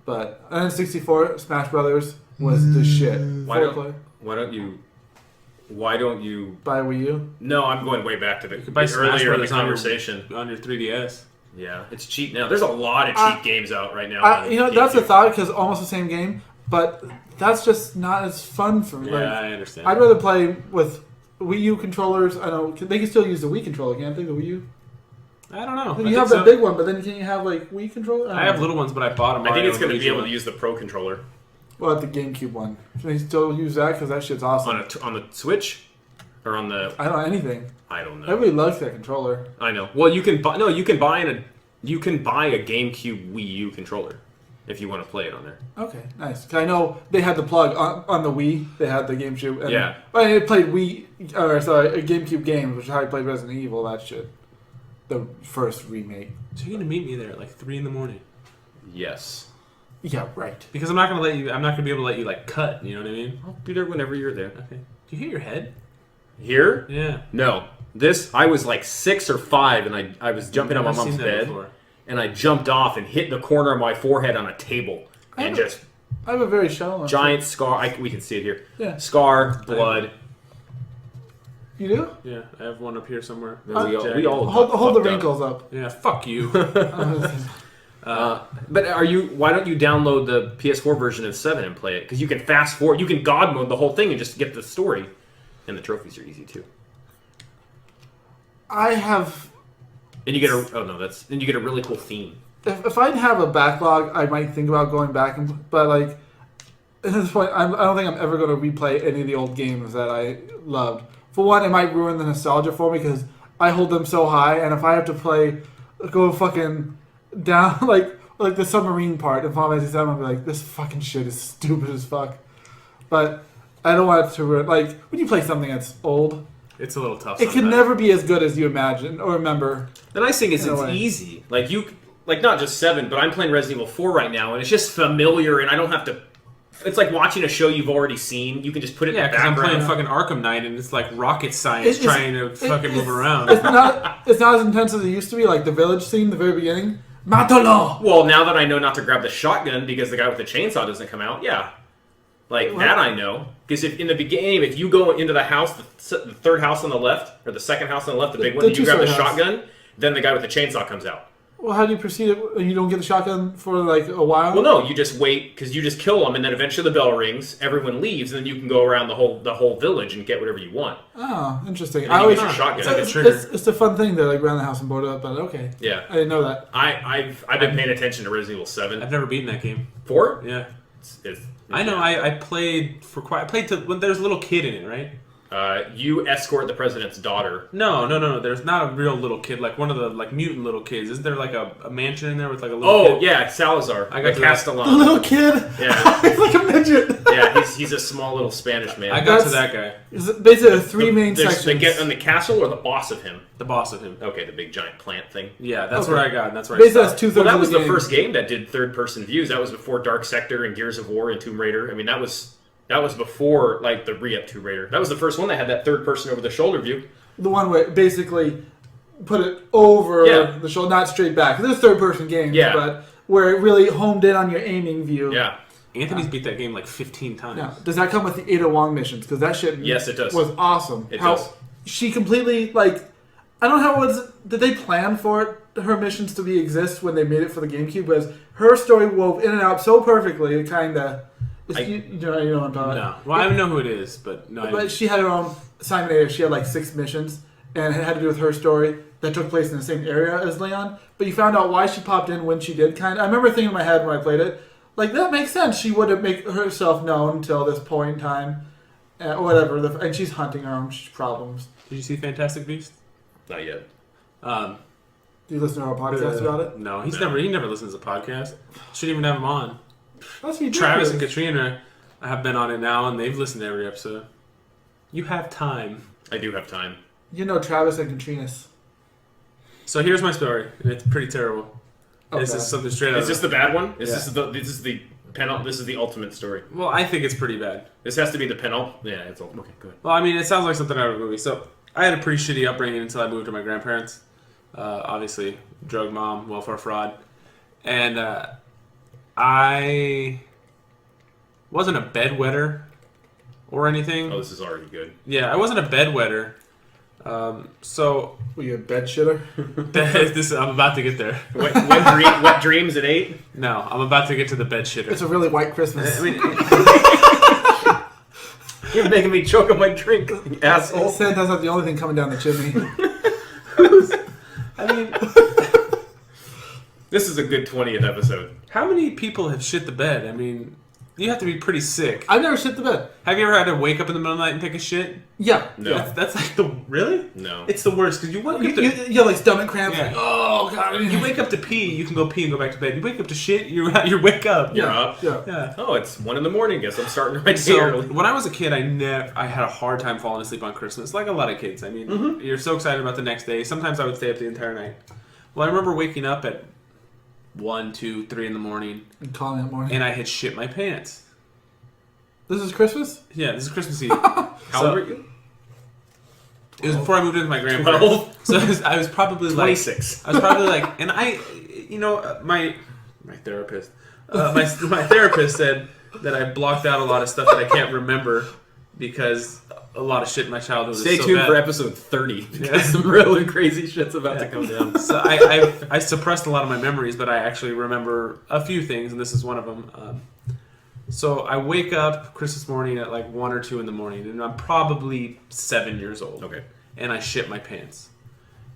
But and 64 Smash Brothers was the shit. Why Full don't- play. Why don't you? Buy a Wii U? No, I'm going way back to the buy Smash earlier in the Brothers on your- conversation. on your 3DS. Yeah, it's cheap now. There's a lot of cheap games out right now. on That's a GameCube. thought because almost the same game, but that's just not as fun for me. Yeah, I understand. I'd rather play with Wii U controllers. I know they can still use the Wii controller, can't they? The Wii U. I don't know. You have that big one, but then can you have Wii controller? I have little ones, but I bought them. I think it's going to be able to use the Pro controller Well, at the GameCube one, can they still use that? Because that shit's awesome. on the Switch or on the. I don't know anything. I don't know. Everybody loves that controller. I know. Well, you can buy a GameCube Wii U controller if you want to play it on there. Okay, nice. 'Cause I know they had the plug on the Wii. They had the GameCube. And Yeah. I played GameCube games, which is how I played Resident Evil. That shit. The first remake. So you're gonna meet me there at 3 a.m. Yes. Yeah, right. Because I'm not gonna let you. I'm not gonna be able to let you cut. You know what I mean? I'll be there whenever you're there. Okay. Do you hit your head? Here? Yeah. No. I was 6 or 5, and I was jumping on my I've seen mom's that bed, before. and I jumped off and hit the corner of my forehead on a table, and just I have a very shallow. giant scar. We can see it here. Yeah. Scar, blood. You do? Yeah, I have one up here somewhere. We all Hold the fucked up. wrinkles up. Yeah, fuck you. But why don't you download the PS4 version of 7 and play it? Because you can fast forward, you can God mode the whole thing and just get the story, and the trophies are easy too. I have. And you get a really cool theme. If I'd have a backlog, I might think about going back. But at this point, I don't think I'm ever going to replay any of the old games that I loved. For one, it might ruin the nostalgia for me because I hold them so high, and if I have to go fucking down like the submarine part in Final Fantasy VII, I'll be like, this fucking shit is stupid as fuck. But I don't want it to ruin. When you play something that's old, It's a little tough. it can never be as good as you imagine or remember. The nice thing is In a it's way. easy. Not just 7, but I'm playing Resident Evil 4 right now, and it's just familiar, and I don't have to. It's like watching a show you've already seen. You can just put it Yeah, in the because I'm background. playing fucking Arkham Knight, and it's like rocket science It's- trying to fucking move around. It's not as intense as it used to be. Like the village scene, the very beginning. Matalo. Well, now that I know not to grab the shotgun because the guy with the chainsaw doesn't come out, yeah. That I know. Because if in the beginning, if you go into the house, the third house on the left, or the second house on the left, the big one, the and you grab the two-story house. shotgun, then the guy with the chainsaw comes out. Well, how do you proceed? You don't get the shotgun for a while. Well, no, you just wait because you just kill them, and then eventually the bell rings, everyone leaves, and then you can go around the whole village and get whatever you want. Oh, interesting. And I you always get your shotgun. It's like a it's, trigger. it's a fun thing to around the house and board it up, but okay. Yeah, I didn't know that. I've been paying attention to Resident Evil 7. I've never beaten that game. 4? Yeah. It's I know. I played I played to when there's a little kid in it, right? You escort the president's daughter. No. There's not a real little kid, like one of the mutant little kids. Isn't there a mansion in there with a little Oh kid? yeah, Salazar. I got to that. The Castellan. little kid. Yeah, He's like a midget. yeah. He's a small little Spanish man. I got to That's- that guy, It's basically the three main sections. They get in the castle or the boss of him. the boss of him. Okay, the big giant plant thing. Yeah, that's Okay. where I got, and that's where Basically, I that's stopped. 2/3 Well, that of was the the game. first game that did third-person views. That was before Dark Sector and Gears of War and Tomb Raider. I mean, that was before the re-up Tomb Raider. That was the first one that had that third-person over-the-shoulder view. The one where it basically put it over Yeah. the shoulder, not straight back. There's third-person games, Yeah. but where it really homed in on your aiming view. Yeah. Anthony's beat that game 15 times. Now, does that come with the Ada Wong missions? Because that shit Yes, it does. was awesome. It How does. She completely, I don't know how it was. Did they plan for it, her missions to exist when they made it for the GameCube? Because her story wove in and out so perfectly, it kind of... You know what I'm talking No. about? Well, I don't know who it is, but no. But she had her own Simon Ada. She had 6 missions, and it had to do with her story that took place in the same area as Leon. But you found out why she popped in when she did. I remember thinking in my head when I played it, that makes sense. She wouldn't make herself known until this point in time, or whatever. And she's hunting her own problems. Did you see Fantastic Beasts? Not yet. Do you listen to our podcast about it? No, he never listens to podcasts. Shouldn't even have him on. That's ridiculous. Travis and Katrina have been on it now, and they've listened to every episode. You have time. I do have time. You know Travis and Katrinas. So here's my story. It's pretty terrible. This is something straight out. Is this the bad one? Yeah. This is the ultimate story. Well, I think it's pretty bad. This has to be the penultimate. Yeah, it's all okay. Good. Well, I mean, it sounds like something out of a movie. So I had a pretty shitty upbringing until I moved to my grandparents. Obviously, drug mom, welfare fraud, and I wasn't a bedwetter or anything. Oh, this is already good. Yeah, I wasn't a bedwetter. So Were you a bed shitter? I'm about to get there. Wet dreams at 8? No, I'm about to get to the bed shitter. It's a really white Christmas. I mean, You're making me choke on my drink, you asshole. Santa's not the only thing coming down the chimney. I mean, This is a good 20th episode. how many people have shit the bed? I mean, you have to be pretty sick. I've never shit the bed. Have you ever had to wake up in the middle of the night and take a shit? Yeah. No. That's like the really? No. It's the worst because you wake up to You have like stomach cramps. Yeah. Like, oh god. you wake up to pee, you can go pee and go back to bed. You wake up to shit, you wake up. You're up. Yeah. Yeah. Oh, it's 1 a.m. Guess I'm starting my day So early. when I was a kid, I had a hard time falling asleep on Christmas, like a lot of kids. I mean, you're so excited about the next day. Sometimes I would stay up the entire night. Well, I remember waking up at 1, 2, 3 in the morning, And calling it morning. and I had shit my pants. This is Christmas? Yeah, this is Christmas Eve. How So- old were you? It was before I moved in with my grandparents. 12? So I was probably like 26. I was probably like, and my therapist, my therapist said that I blocked out a lot of stuff that I can't remember because a lot of shit in my childhood was Stay so tuned bad. for episode 30 because Yeah. some really crazy shit's about to come down. So I suppressed a lot of my memories, but I actually remember a few things, and this is one of them. So I wake up Christmas morning at like 1 or 2 in the morning, and I'm probably 7 years old. Okay. And I shit my pants.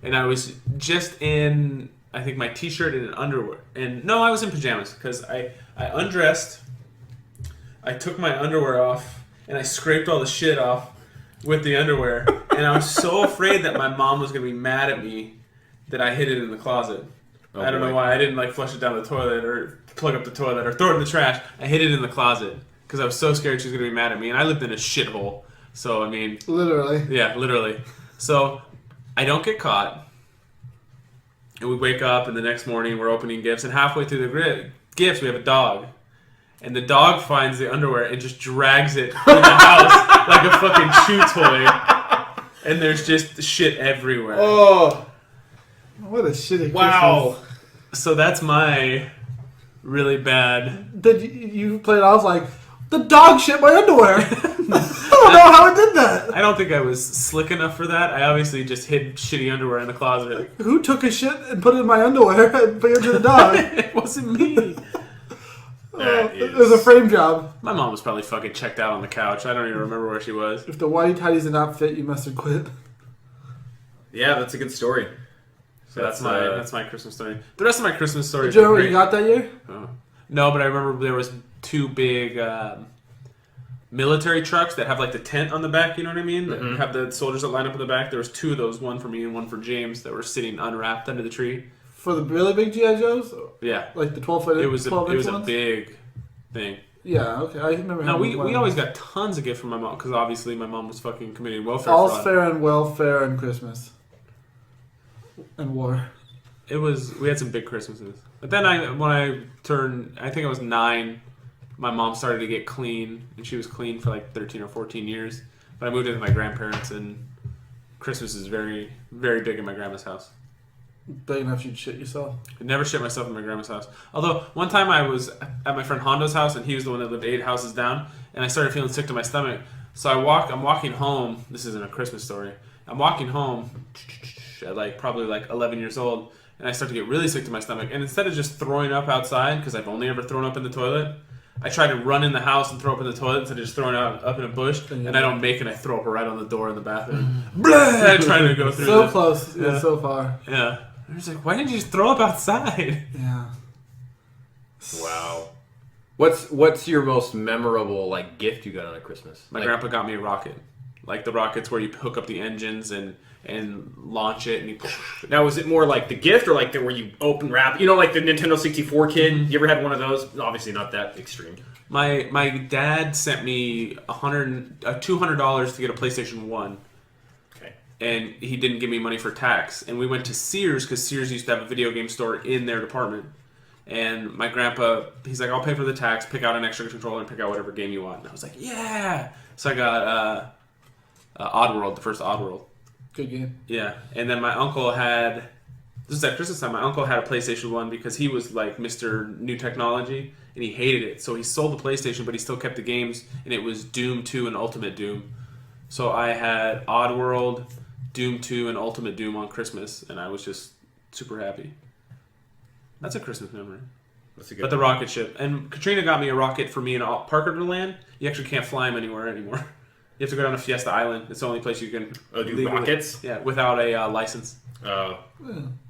And I was just in, I think, my t-shirt and an underwear. And no, I was in pajamas because I undressed, I took my underwear off, and I scraped all the shit off with the underwear. And I was so afraid that my mom was going to be mad at me that I hid it in the closet. Oh, I don't know boy. why I didn't like flush it down the toilet or plug up the toilet or throw it in the trash. I hid it in the closet because I was so scared she was going to be mad at me. And I lived in a shithole. So, I mean, Literally. yeah, literally. So I don't get caught. And we wake up, and the next morning we're opening gifts. And halfway through the gifts, we have a dog. And the dog finds the underwear and just drags it in the house like a fucking chew toy. And there's just shit everywhere. Oh, What a shitty wow. So that's my really bad. Christmas. Did you play it off like, the dog shit my underwear? I don't know how it did that. I don't think I was slick enough for that. I obviously just hid shitty underwear in the closet. Who took a shit and put it in my underwear and put it to the dog? It wasn't me. It was a frame job. My mom was probably fucking checked out on the couch. I don't even remember where she was. If the whitey tidies did not fit, you must have quit. Yeah, that's a good story. So that's my Christmas story. The rest of my Christmas stories Did you know are what great. you got that year? Oh. No, but I remember there was 2 big military trucks that have like the tent on the back. You know what I mean? That have the soldiers that line up in the back. There was 2 of those, one for me and one for James, that were sitting unwrapped under the tree. For the really big G.I. Joes? Yeah, Like the 12-foot, it was a 12-inch a ones? big thing. Yeah, okay. I remember No, having one. we always got tons of gifts from my mom because obviously my mom was fucking committing welfare All's fraud. fair and welfare and Christmas. And war. We had some big Christmases. But then when I turned, I think I was 9, my mom started to get clean, and she was clean for like 13 or 14 years. But I moved in with my grandparents, and Christmas is very, very big in my grandma's house. Big enough you'd shit yourself. I never shit myself in my grandma's house. Although, one time I was at my friend Hondo's house, and he was the one that lived 8 houses down, and I started feeling sick to my stomach. So I'm walking home. This isn't a Christmas story. I'm walking home at probably 11 years old, and I start to get really sick to my stomach. And instead of just throwing up outside, because I've only ever thrown up in the toilet, I try to run in the house and throw up in the toilet instead of just throwing up in a bush. And I don't make it. I throw up right on the door in the bathroom. Blah! Trying to go through So close. Yeah, Yeah. so far. Yeah. I was like, why didn't you just throw up outside? Yeah. Wow. What's your most memorable gift you got on a Christmas? My grandpa got me a rocket. Like the rockets where you hook up the engines and launch it and you Now, was it more like the gift or where you open wrap? You know, like the Nintendo 64 kid? You ever had one of those? Obviously not that extreme. My dad sent me $200 to get a PlayStation 1. Okay. and he didn't give me money for tax. And we went to Sears because Sears used to have a video game store in their department. And my grandpa, he's like, I'll pay for the tax, pick out an extra controller, and pick out whatever game you want. And I was like, yeah. So I got Oddworld, the first Oddworld. Good game. Yeah. And then my uncle had, this is at Christmas time, my uncle had a PlayStation 1 because he was like Mr. New Technology, and he hated it. So he sold the PlayStation, but he still kept the games, and it was Doom 2 and Ultimate Doom. So I had Oddworld, Doom 2, and Ultimate Doom on Christmas, and I was just super happy. That's a Christmas memory. That's a good But the rocket ship. And Katrina got me a rocket for me in Parker to land. You actually can't fly them anywhere anymore. You have to go down to Fiesta Island. It's the only place you can do legally, rockets? Yeah, without a license. I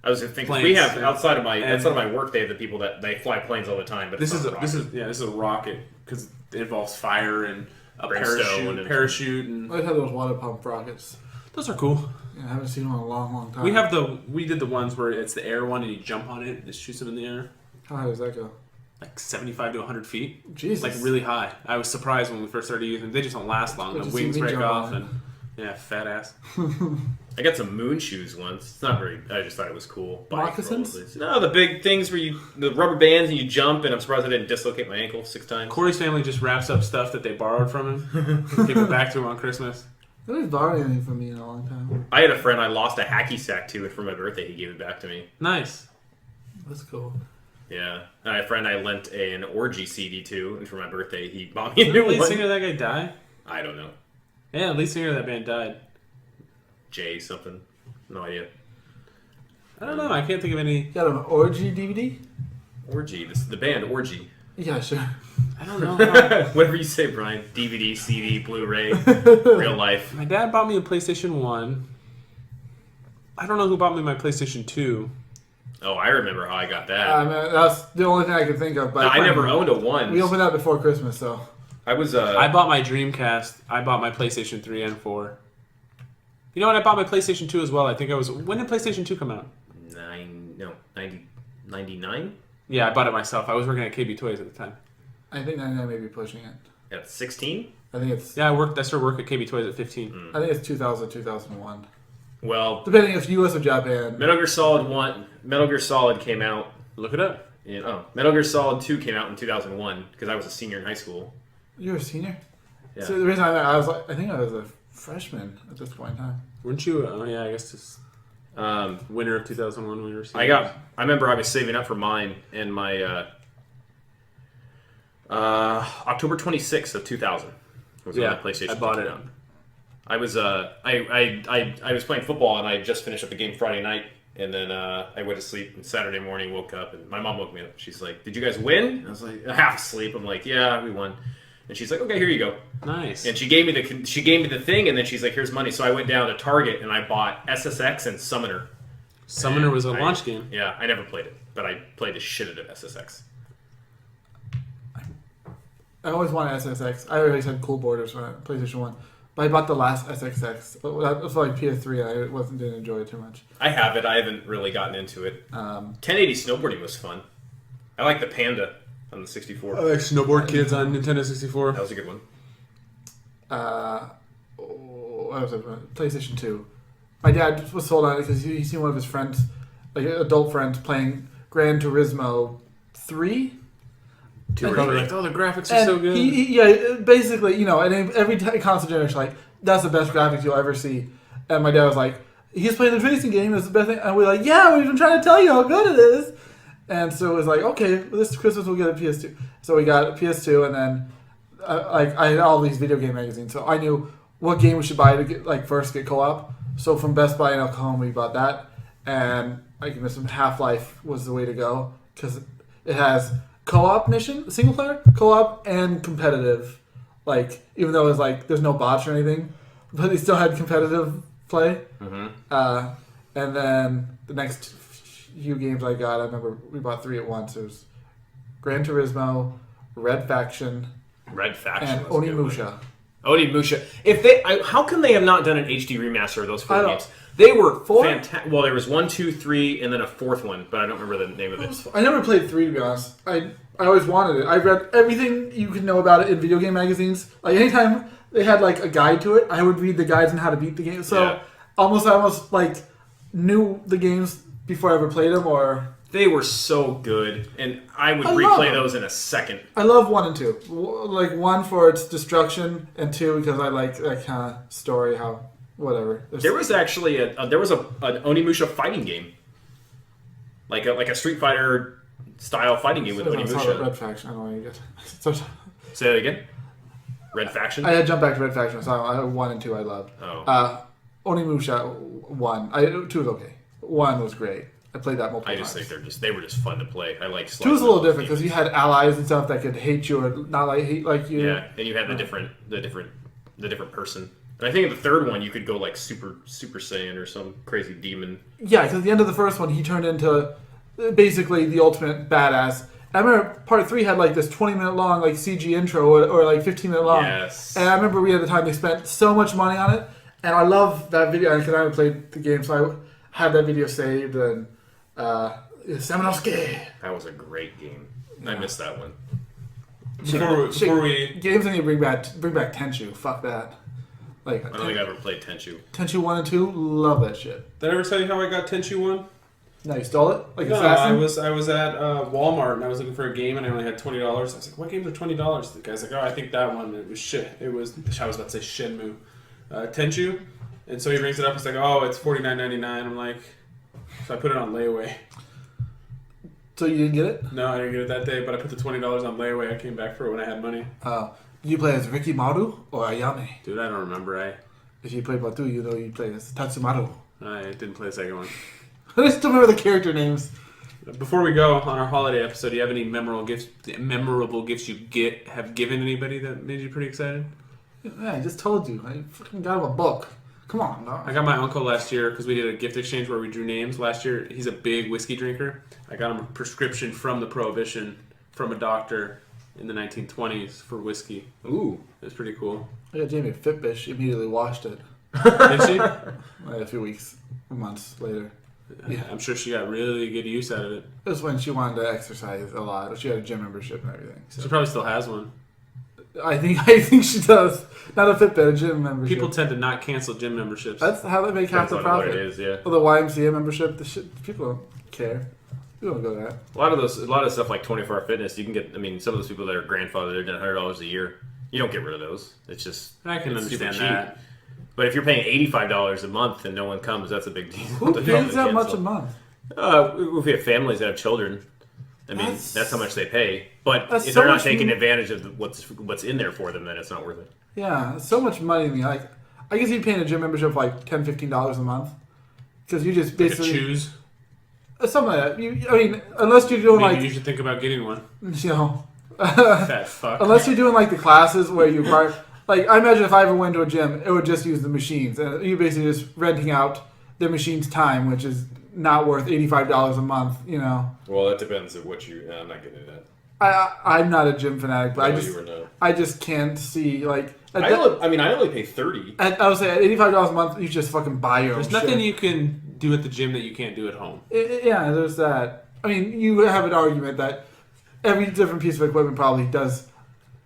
was thinking Planes. we have outside of my work. They have the people that they fly planes all the time. But This is a rocket because it involves fire and a Brimstone parachute and I have those water pump rockets. those are cool. Yeah, I haven't seen one in a long time. We did the ones where it's the air one and you jump on it and it shoots them in the air. How high does that go? Like 75 to 100 feet. Jesus. Like really high. I was surprised when we first started using them. They just don't last long. Good The to see wings me break jump off on and yeah, fat ass. I got some moon shoes once. It's not very. I just thought it was cool. Moccasins? No, the big things where the rubber bands and you jump. And I'm surprised I didn't dislocate my ankle 6 times. Corey's family just wraps up stuff that they borrowed from him and give it back to him on Christmas. Nobody's borrowed anything from me in a long time. I had a friend I lost a hacky sack to, and for my birthday he gave it back to me. Nice. That's cool. Yeah, and I had a friend I lent an orgy CD to, and for my birthday he bought me a Did new the lead one. singer of that guy die? I don't know. Yeah, the lead singer of that band died. Jay something. No idea. I don't know. I can't think of any. You got an orgy DVD? Orgy. This is the band Orgy. Yeah, sure. I don't know. Whatever you say, Brian. DVD, CD, Blu-ray, real life. My dad bought me a PlayStation 1. I don't know who bought me my PlayStation 2. Oh, I remember how I got that. That's the only thing I could think of. But I never owned a one. We opened that before Christmas, so. I was. I bought my Dreamcast. I bought my PlayStation 3 and 4. You know what? I bought my PlayStation 2 as well. I think I was. When did PlayStation 2 come out? 99? Yeah, I bought it myself. I was working at KB Toys at the time. I think 99 may be pushing it. At 16? I think it's. Yeah, I started work at KB Toys at 15. I think it's 2000, 2001. Well, Depending if US or Japan. Metal Gear Solid came out. Look it up. Metal Gear Solid 2 came out in 2001 because I was a senior in high school. You were a senior? Yeah. So the reason I was like, I think I was a freshman at this point in time. Weren't you? Oh yeah, I guess just winter of 2001 we were. I remember I was saving up for mine, and my October 26th of 2000 was when my PlayStation. I bought it. I was I was playing football, and I just finished up the game Friday night, and then I went to sleep. And Saturday morning, woke up, and my mom woke me up. She's like, "Did you guys win?" I was like, half asleep. I'm like, "Yeah, we won." And she's like, "Okay, here you go." Nice. And she gave me the thing, and then she's like, "Here's money." So I went down to Target and I bought SSX and Summoner. Summoner was a launch game. Yeah, I never played it, but I played the shit out of SSX. I always wanted SSX. I always had cool borders when I PlayStation 1. But I bought the last SXX. That was like PS3 and I didn't enjoy it too much. I have it. I haven't really gotten into it. 1080 snowboarding was fun. I like the Panda on the 64. I like Snowboard Kids on Nintendo 64. That was a good one. What was it? PlayStation 2. My dad was sold on it because he seen one of his friends, like adult friends, playing Gran Turismo 3. Probably like, oh, the graphics are so good. Yeah, basically, and every console generation, like, that's the best graphics you'll ever see. And my dad was like, he's playing the racing game, it's the best thing. And we're like, yeah, we've been trying to tell you how good it is. And so it was like, okay, well, this Christmas we'll get a PS2. So we got a PS2, and then I had all these video game magazines, so I knew what game we should buy to get first get co-op. So from Best Buy in Oklahoma, we bought that, and I can miss Half-Life was the way to go because it has co-op mission, single player, co-op, and competitive. Like, even though it's like there's no bots or anything, but they still had competitive play. Mm-hmm. And then the next few games I got, I remember we bought 3 at once. It was Gran Turismo, Red Faction, and was Onimusha. Onimusha. How come they have not done an HD remaster of those 4 games? They were fantastic. Well, there was 1, 2, 3, and then a 4th one, but I don't remember the name of it. I never played 3, to be honest. I always wanted it. I read everything you could know about it in video game magazines. Like, anytime they had, like, a guide to it, I would read the guides on how to beat the game. So, I almost like knew the games before I ever played them, or They were so good, and I would I love replay them. those in a second. I love 1 and 2. Like 1 for its destruction, and 2 because I like that kind of story. How whatever. There was actually an Onimusha fighting game, like a Street Fighter style fighting game with Onimusha. Red Faction. I don't know what you get. Say that again. Red Faction. I had jumped back to Red Faction. So I 1 and 2 I loved. Oh. Onimusha 1. 2 was okay. 1 was great. I played that multiple I just times. think they were just fun to play. I like. 2 was a little different because you had allies and stuff that could hate you or not hate like you. Yeah, and you had the different person. And I think in the third one you could go like Super Saiyan or some crazy demon. Yeah, because at the end of the first one he turned into basically the ultimate badass. I remember part 3 had like this 20-minute long like CG intro or like 15-minute long. Yes. And I remember we had the time they spent so much money on it, and I love that video because I haven't played the game, so I had that video saved and. Semenowski. That was a great game. I missed that one. Before we games need to bring back Tenchu. Fuck that. Like I don't think I ever played Tenchu. Tenchu 1 and 2, love that shit. did I ever tell you how I got Tenchu 1? No, you stole it? Like No, Assassin? I was at Walmart and I was looking for a game and I only had $20. I was like, what games are $20? The guy's like, oh, I think that one. It was shit. I was about to say Shenmue. Tenchu. And so he brings it up. It's like, oh, it's $49.99. I'm like, so I put it on layaway. So you didn't get it? No, I didn't get it that day, but I put the $20 on layaway. I came back for it when I had money. Did you play as Ricky Maru or Ayame? Dude, I don't remember. If you play Batu, you know you play as Tatsumaru. I didn't play the second one. I just don't remember the character names. Before we go on our holiday episode, do you have any memorable gifts you have given anybody that made you pretty excited? Yeah, I just told you. I fucking got him a book. Come on, dog. I got my uncle last year because we did a gift exchange where we drew names last year. He's a big whiskey drinker. I got him a prescription from the Prohibition from a doctor in the 1920s for whiskey. Ooh. It was pretty cool. I got Jamie a Fitbit. She immediately washed it. Did she? A few weeks, months later. Yeah. I'm sure she got really good use out of it. It was when she wanted to exercise a lot. She had a gym membership and everything. So. She probably still has one. I think she does. Not a Fitbit, a gym membership. People tend to not cancel gym memberships. That's how they make half Depends the on what profit. it is, yeah. Well, the YMCA membership, the shit, people don't care. People don't go to that. A lot of stuff like 24 Hour Fitness, you can get. I mean, some of those people that are grandfathered at $100 a year, you don't get rid of those. It's just I can it's super understand that. cheap. But if you're paying $85 a month and no one comes, that's a big deal. Who pays that much a month? If we have families that have children, I mean, that's how much they pay. But That's if so they're not much taking advantage of what's in there for them, then it's not worth it. Yeah, so much money to me. Like, I guess you'd pay a gym membership for like $10, $15 a month. Because you just basically... Like a choose. Something like that. I mean, unless you're doing Maybe like... you should think about getting one. You know... Fat fuck. Unless you're doing like the classes where you require... Like, I imagine if I ever went to a gym, it would just use the machines. And you're basically just renting out the machine's time, which is not worth $85 a month, you know. Well, that depends on what you... I'm not getting into that. I'm not a gym fanatic, but No, I just can't see, like... I only pay $30. I would say at $85 a month, you just fucking buy your own There's shit. nothing you can do at the gym that you can't do at home. Yeah, there's that. I mean, you have an argument that every different piece of equipment probably does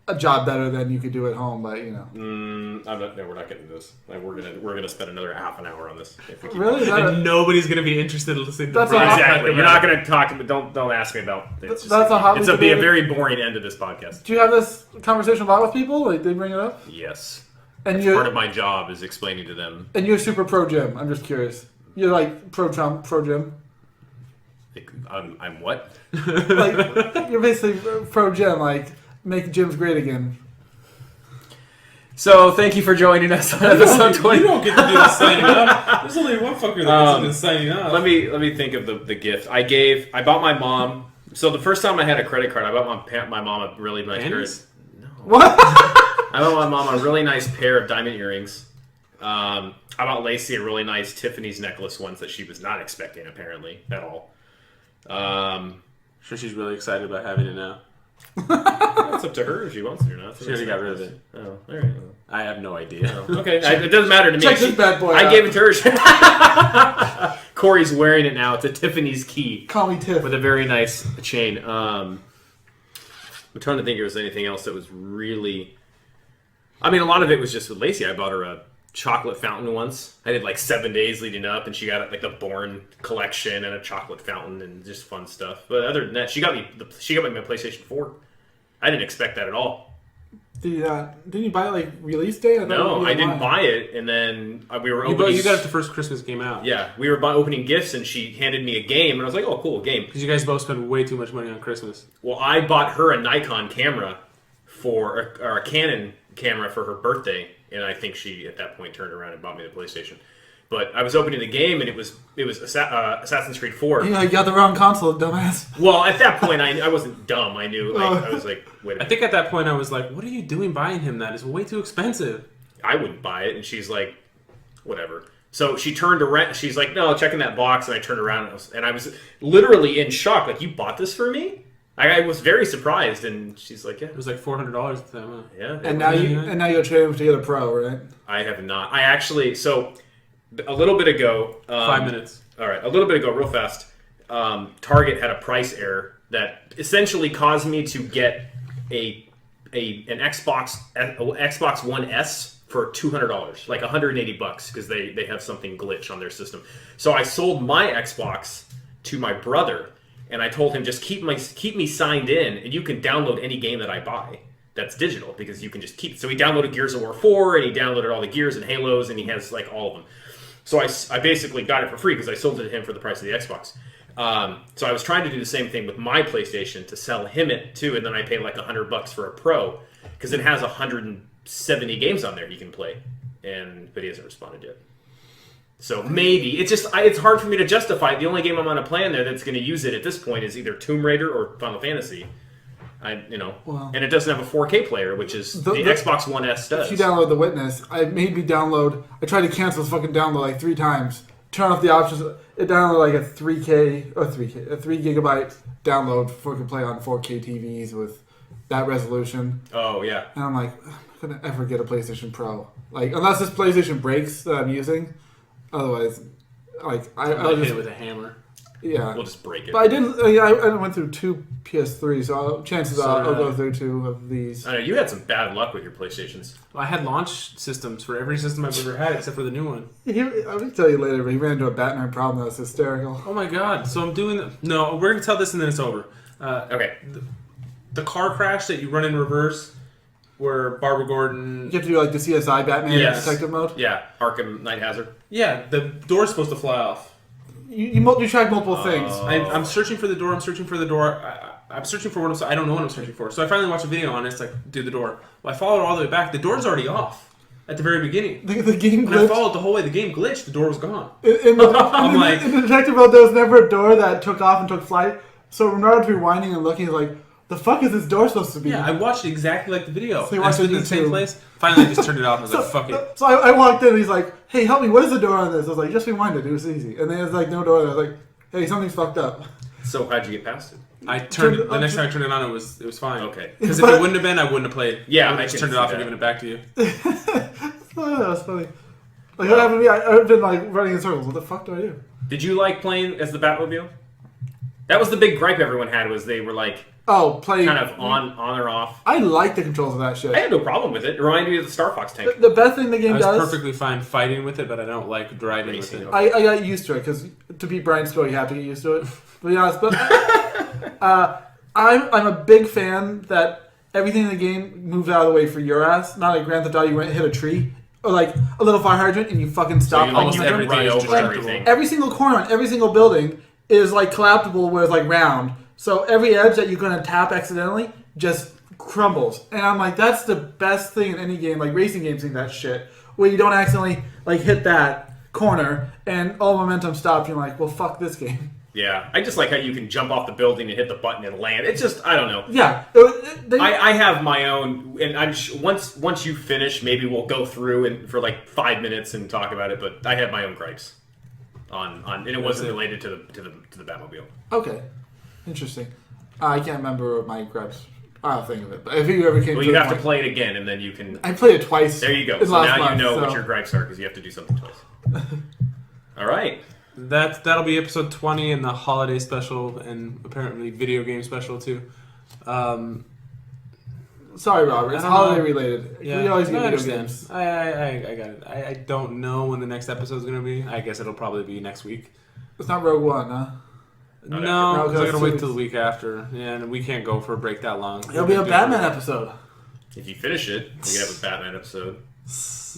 a job better than you could do at home, but you know. We're not getting this. Like, we're gonna spend another half an hour on this. If we keep Really? going. And nobody's going to be interested in listening to That's Brian a hot- talk Exactly. You're about not going to talk. But don't ask me about. It's just, That's a hotly It's a be a debated- very boring end to this podcast. Do you have this conversation a lot with people? Like they bring it up, Yes. and Part of my job is explaining to them. you're super pro gym. I'm just curious. You're like pro Trump, pro gym. I'm what? Like you're basically pro gym. Like make gyms great again. So thank you for joining us on episode 20. You don't get to do the signing up. There's only one fucker that gets to do signing up. Let me think of the gift I gave. I bought my mom. So the first time I had a credit card, I bought my mom a really nice pair. Panties? No. What? I bought my mom a really nice pair of diamond earrings. I bought Lacey a really nice Tiffany's necklace once that she was not expecting apparently at all. Sure, she's really excited about having it now. It's up to her if she wants it or not. She already got rid of it. Oh, all right. I have no idea. Okay, it doesn't matter to me. Check this bad boy I out. gave it to her. Corey's wearing it now. It's a Tiffany's key Call me Tiff. with a very nice chain. I'm trying to think if there was anything else that was really... I mean, a lot of it was just with Lacey. I bought her chocolate fountain once. I did like 7 days leading up, and she got like the Bourne collection and a chocolate fountain and just fun stuff. But other than that, she got me my PlayStation 4. I didn't expect that at all. Didn't you buy it like release day? No, I didn't buy it, and then we were opening. You got it the first Christmas game out. Yeah, we were opening gifts, and she handed me a game, and I was like, "Oh, cool, game." Because you guys both spend way too much money on Christmas. Well, I bought her a Nikon camera or a Canon camera for her birthday, and I think she at that point turned around and bought me the PlayStation. But I was opening the game, and it was Assassin's Creed 4. Yeah, you got the wrong console, dumbass. Well, at that point, I wasn't dumb. I knew. I was like, wait a minute. I think at that point I was like, what are you doing buying him that? It's way too expensive. I wouldn't buy it. And she's like, whatever. So she turned around. She's like, no, checking that box. And I turned around, and I was literally in shock. Like, you bought this for me? I was very surprised. And she's like, yeah. It was like $400 at the time. Huh? Yeah. And now you're training to get a Pro, right? I have not. I actually, so a little bit ago. 5 minutes. All right. A little bit ago, real fast. Target had a price error that essentially caused me to get an Xbox One S for $200, like $180, because they have something glitch on their system. So I sold my Xbox to my brother, and I told him just keep me signed in, and you can download any game that I buy that's digital, because you can just keep it. So he downloaded Gears of War 4, and he downloaded all the Gears and Halos, and he has like all of them. So I basically got it for free because I sold it to him for the price of the Xbox. So I was trying to do the same thing with my PlayStation to sell him it too, and then I paid like $100 for a Pro because it has 170 games on there he can play, but he hasn't responded yet. So maybe it's hard for me to justify it. The only game I'm going to play in there that's going to use it at this point is either Tomb Raider or Final Fantasy. And it doesn't have a 4K player, which is the Xbox One S does. If you download The Witness, I tried to cancel the fucking download like 3 times. Turn off the options. It downloaded like a 3 gigabyte download before it could play on 4K TVs with that resolution. Oh yeah. And I'm like, I'm not gonna ever get a PlayStation Pro. Like, unless this PlayStation breaks that I'm using. Otherwise, like I'll hit it with a hammer. Yeah, we'll just break it. But I didn't. I went through 2 PS3s, so chances are I'll go through 2 of these. I know you had some bad luck with your PlayStations. Well, I had launch systems for every system I've ever had except for the new one. I will tell you later, but he ran into a Batman problem that was hysterical. Oh my god! So I'm doing. No, we're gonna tell this and then it's over. Okay. The car crash that you run in reverse, where Barbara Gordon. You have to do like the CSI Batman detective mode. Yeah, Arkham Knight Hazard. Yeah, the door's supposed to fly off. You tried multiple things. I'm searching for the door. I'm searching for what I don't know what I'm searching for. So I finally watched a video on it. It's like, do the door. Well, I followed all the way back. The door's already off at the very beginning. The game glitched. And I followed the whole way. The game glitched. The door was gone. In the detective mode, there was never a door that took off and took flight. So Renard was rewinding and looking, like, the fuck is this door supposed to be? Yeah, I watched it exactly like the video. So you watched it in the same place. Finally, I just turned it off. I was like, fuck it. So I walked in and he's like, hey, help me. What is the door on this? I was like, just rewind it. It was easy. And then there's like no door there. I was like, hey, something's fucked up. So how'd you get past it? I turned it, the next time I turned it on, it was fine. Okay. Because if it wouldn't have been, I wouldn't have played. Yeah, I just turned it off and given it back to you. Oh, that was funny. Like, what happened to me? I've been like running in circles. What the fuck do I do? Did you like playing as the Batmobile? That was the big gripe everyone had, was they were like, playing kind of on or off. I like the controls of that shit. I had no problem with it. It reminded me of the Star Fox tank. The best thing the game does... I was perfectly fine fighting with it, but I don't like driving with it. I got used to it, because to beat Brian's score, you have to get used to it. To be honest, but I'm a big fan that everything in the game moves out of the way for your ass. Not like Grand Theft Auto, you hit a tree, or like a little fire hydrant, and you fucking stop. So almost everything is everything. Every single corner on every single building is like collapsible, where it's like round. So every edge that you're going to tap accidentally just crumbles. And I'm like, that's the best thing in any game, like racing games think that shit, where you don't accidentally like hit that corner and all momentum stops. You're like, well, fuck this game. Yeah, I just like how you can jump off the building and hit the button and land. It's just, I don't know. Yeah. I have my own, and once you finish, maybe we'll go through and for like 5 minutes and talk about it, but I have my own gripes on and it wasn't related to the Batmobile. Okay. Interesting. I can't remember my gripes. I'll think of it. But if you ever came, well, you have to play it again, and then you can. I played it twice. There you go. So now you know what your gripes are, because you have to do something twice. All right. That'll be episode 20 and the holiday special, and apparently video game special too. So Sorry, Robert. It's I don't know. holiday related. Yeah, We always I get video understand. games. I got it. I don't know when the next episode's gonna be. I guess it'll probably be next week. It's not Rogue One, huh? Not No, after. because I gotta No, wait 'cause till the week after. Yeah, and we can't go for a break that long. It'll be a Batman episode. If you finish it, we can have a Batman episode.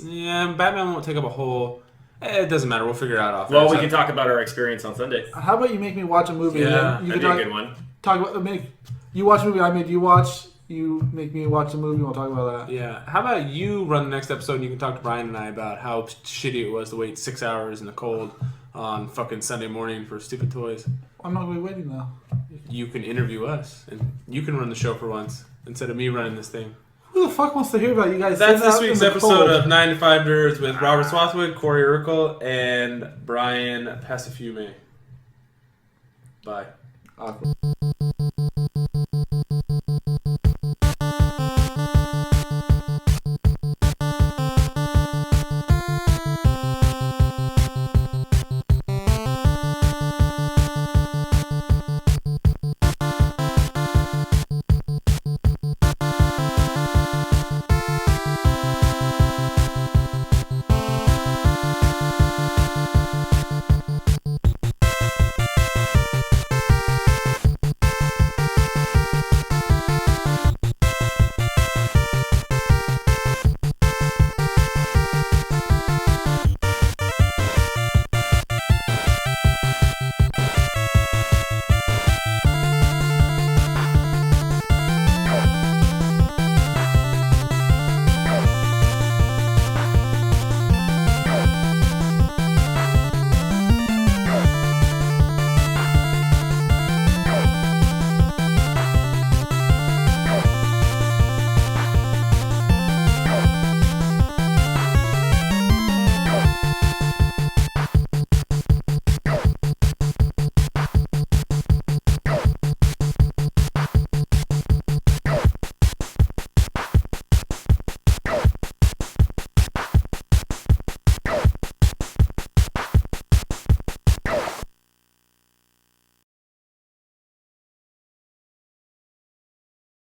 Yeah, Batman won't take up a whole. It doesn't matter. We'll figure it out off. Well, air. we can talk about our experience on Sunday. How about you make me watch a movie? Yeah, and then you That'd be a can good one. talk about you watch a movie. I made you watch. You make me watch a movie. We'll talk about that. Yeah. How about you run the next episode and you can talk to Brian and I about how shitty it was to wait 6 hours in the cold on fucking Sunday morning for stupid toys. I'm not going to be waiting though. You can interview us and you can run the show for once instead of me running this thing. Who the fuck wants to hear about you guys? That's sitting this out in week's the episode cold? of 9 to 5 Nerds with Robert Swathwood, Corey Urkel, and Brian Passafume. Bye. Awkward.